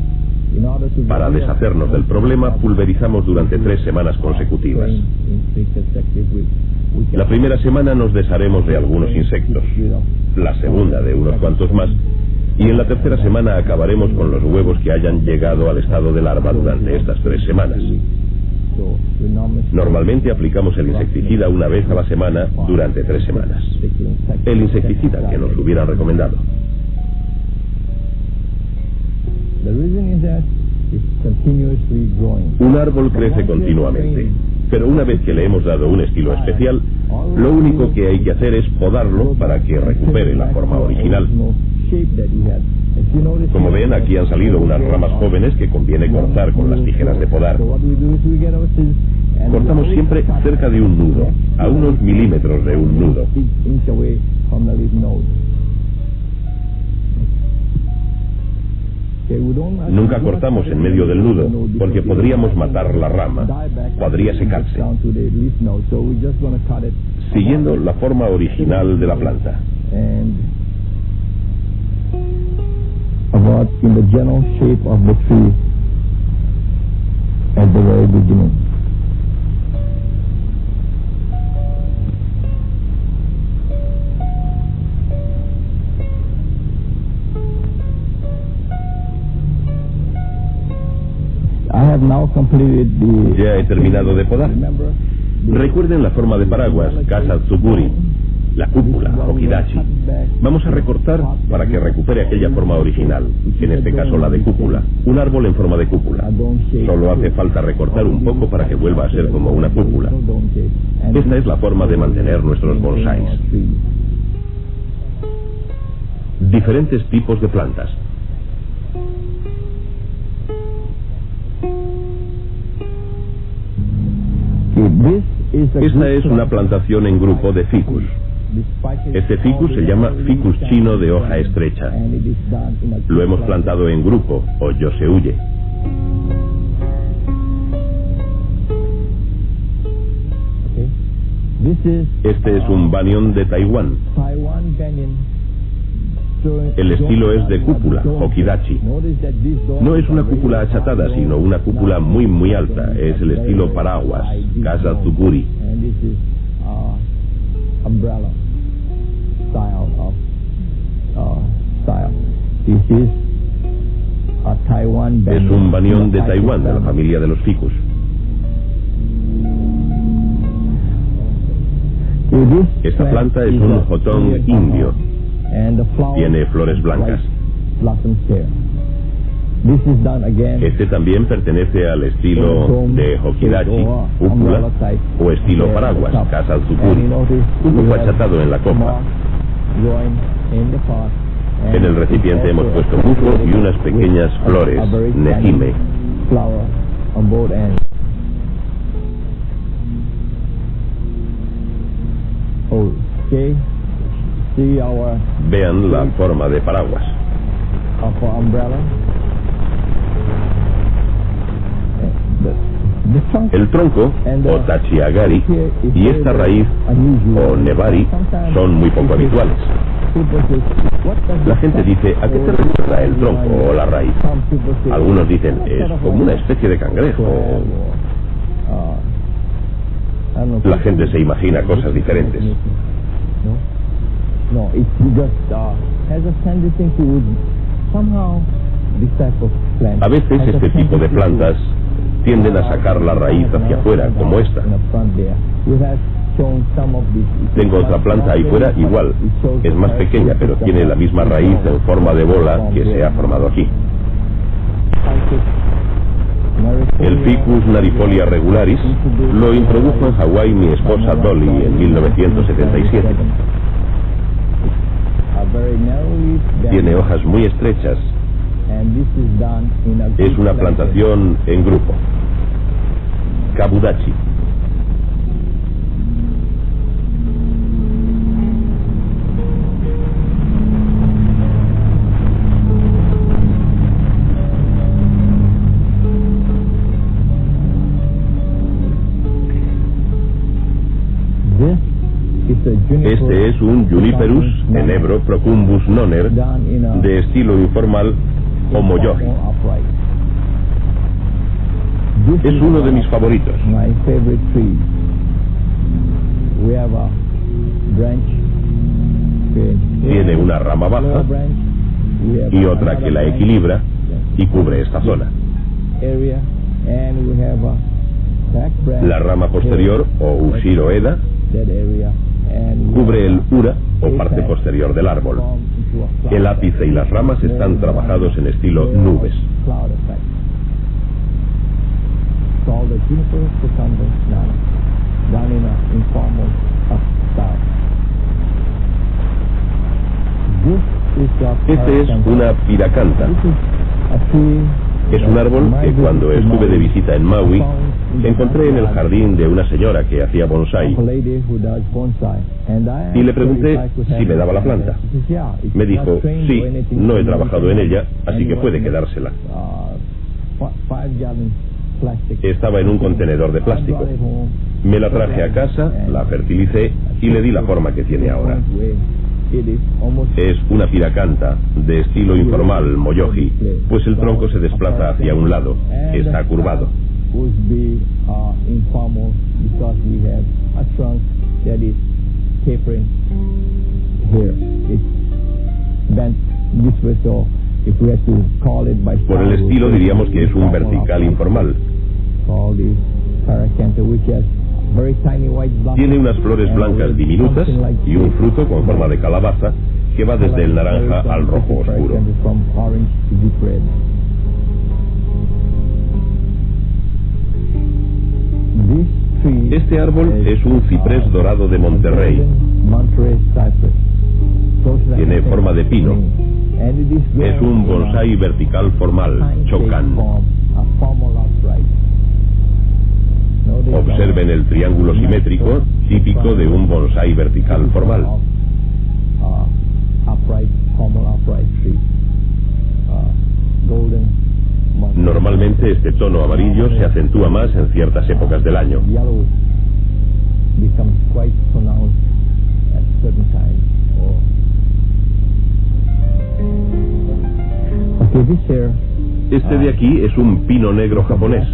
Para deshacernos del problema, pulverizamos durante 3 semanas consecutivas. La primera semana nos desharemos de algunos insectos, la segunda de unos cuantos más, y en la tercera semana acabaremos con los huevos que hayan llegado al estado de larva durante estas 3 semanas. Normalmente aplicamos el insecticida una vez a la semana durante 3 semanas. El insecticida que nos hubieran recomendado. Un árbol crece continuamente, pero una vez que le hemos dado un estilo especial, lo único que hay que hacer es podarlo para que recupere la forma original. Como ven, aquí han salido unas ramas jóvenes que conviene cortar con las tijeras de podar. Cortamos siempre cerca de un nudo, a unos milímetros de un nudo. Nunca cortamos en medio del nudo, porque podríamos matar la rama, podría secarse, siguiendo la forma original de la planta. About in the general shape of the tree at the very beginning. I have now completed the... Ya he terminado de podar. Recuerden la forma de paraguas, Casa Tsuburi, la cúpula, Hokidachi. Vamos a recortar para que recupere aquella forma original, en este caso la de cúpula, un árbol en forma de cúpula. Solo hace falta recortar un poco para que vuelva a ser como una cúpula. Esta es la forma de mantener nuestros bonsáis. Diferentes tipos de plantas. Esta es una plantación en grupo de ficus. Este ficus se llama ficus chino de hoja estrecha. Lo hemos plantado en grupo, o yoseuye. Este es un banyan de Taiwán. El estilo es de cúpula, Hokidachi. No es una cúpula achatada, sino una cúpula muy alta. Es el estilo paraguas, Casa Tsuburi. Es un banyan de Taiwán, de la familia de los ficus. Esta planta es un jotón indio. Tiene flores blancas. Este también pertenece al estilo de Hokidachi, cúpula, o estilo paraguas, Casa Tsuburi, un poco achatado en la copa. En el recipiente hemos puesto musgo y unas pequeñas flores, nejime. Vean la forma de paraguas. El tronco, o tachiagari, y esta raíz, o nebari, son muy poco habituales. La gente dice, ¿a qué te recuerda el tronco o la raíz? Algunos dicen, es como una especie de cangrejo. La gente se imagina cosas diferentes. A veces este tipo de plantas tienden a sacar la raíz hacia afuera, como esta. Tengo otra planta ahí fuera igual. Es más pequeña, pero tiene la misma raíz en forma de bola que se ha formado aquí. El Ficus narifolia regularis lo introdujo en Hawái mi esposa Dolly en 1977. Tiene hojas muy estrechas. Es una plantación en grupo. Kabudachi. Este es un Juniperus enebro procumbus noner de estilo informal o moyoji. Es uno de mis favoritos. Tiene una rama baja y otra que la equilibra y cubre esta zona. La rama posterior, o Ushiro Eda, cubre el ura o parte posterior del árbol. El ápice y las ramas están trabajados en estilo nubes. Este es una piracanta. Es un árbol que cuando estuve de visita en Maui encontré en el jardín de una señora que hacía bonsai y le pregunté si me daba la planta. Me dijo, sí, no he trabajado en ella, así que puede quedársela. Estaba en un contenedor de plástico. Me la traje a casa, la fertilicé y le di la forma que tiene ahora. Es una piracanta de estilo informal, moyoji, pues el tronco se desplaza hacia un lado, está curvado. Por el estilo diríamos que es un vertical informal. Tiene unas flores blancas diminutas y un fruto con forma de calabaza que va desde el naranja al rojo oscuro. Este árbol es un ciprés dorado de Monterrey. Tiene forma de pino. Es un bonsái vertical formal, chocan. Observen el triángulo simétrico típico de un bonsái vertical formal. Normalmente este tono amarillo se acentúa más en ciertas épocas del año. Este de aquí es un pino negro japonés.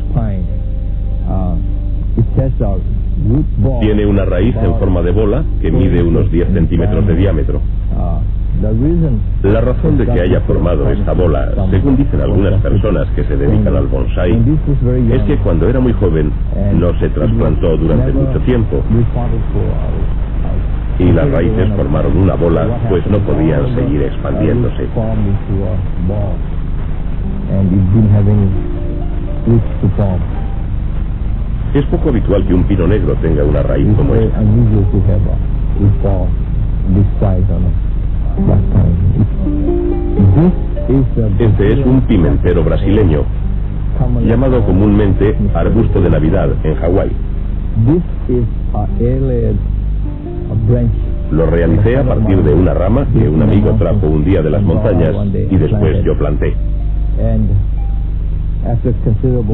Tiene una raíz en forma de bola que mide unos 10 centímetros de diámetro. La razón de que haya formado esta bola, según dicen algunas personas que se dedican al bonsái, es que cuando era muy joven no se trasplantó durante mucho tiempo y las raíces formaron una bola, pues no podían seguir expandiéndose. Es poco habitual que un pino negro tenga una raíz como esta. Este es un pimentero brasileño, llamado comúnmente arbusto de Navidad en Hawái. Lo realicé a partir de una rama que un amigo trajo un día de las montañas y después yo planté.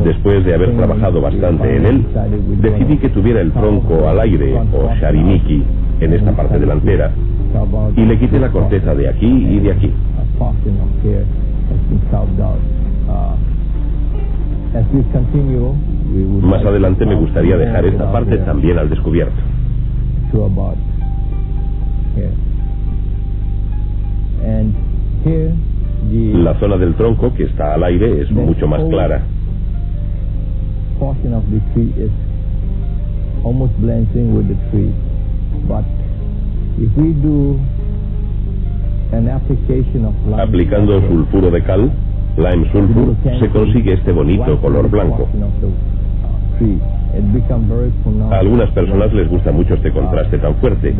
Después de haber trabajado bastante en él, decidí que tuviera el tronco al aire, o shariniki, en esta parte delantera, y le quité la corteza de aquí y de aquí. Más adelante me gustaría dejar esta parte también al descubierto. La zona del tronco que está al aire es mucho más clara. Aplicando sulfuro de cal, lime sulfur, se consigue este bonito color blanco. A algunas personas les gusta mucho este contraste tan fuerte,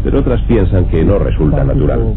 pero otras piensan que no resulta natural.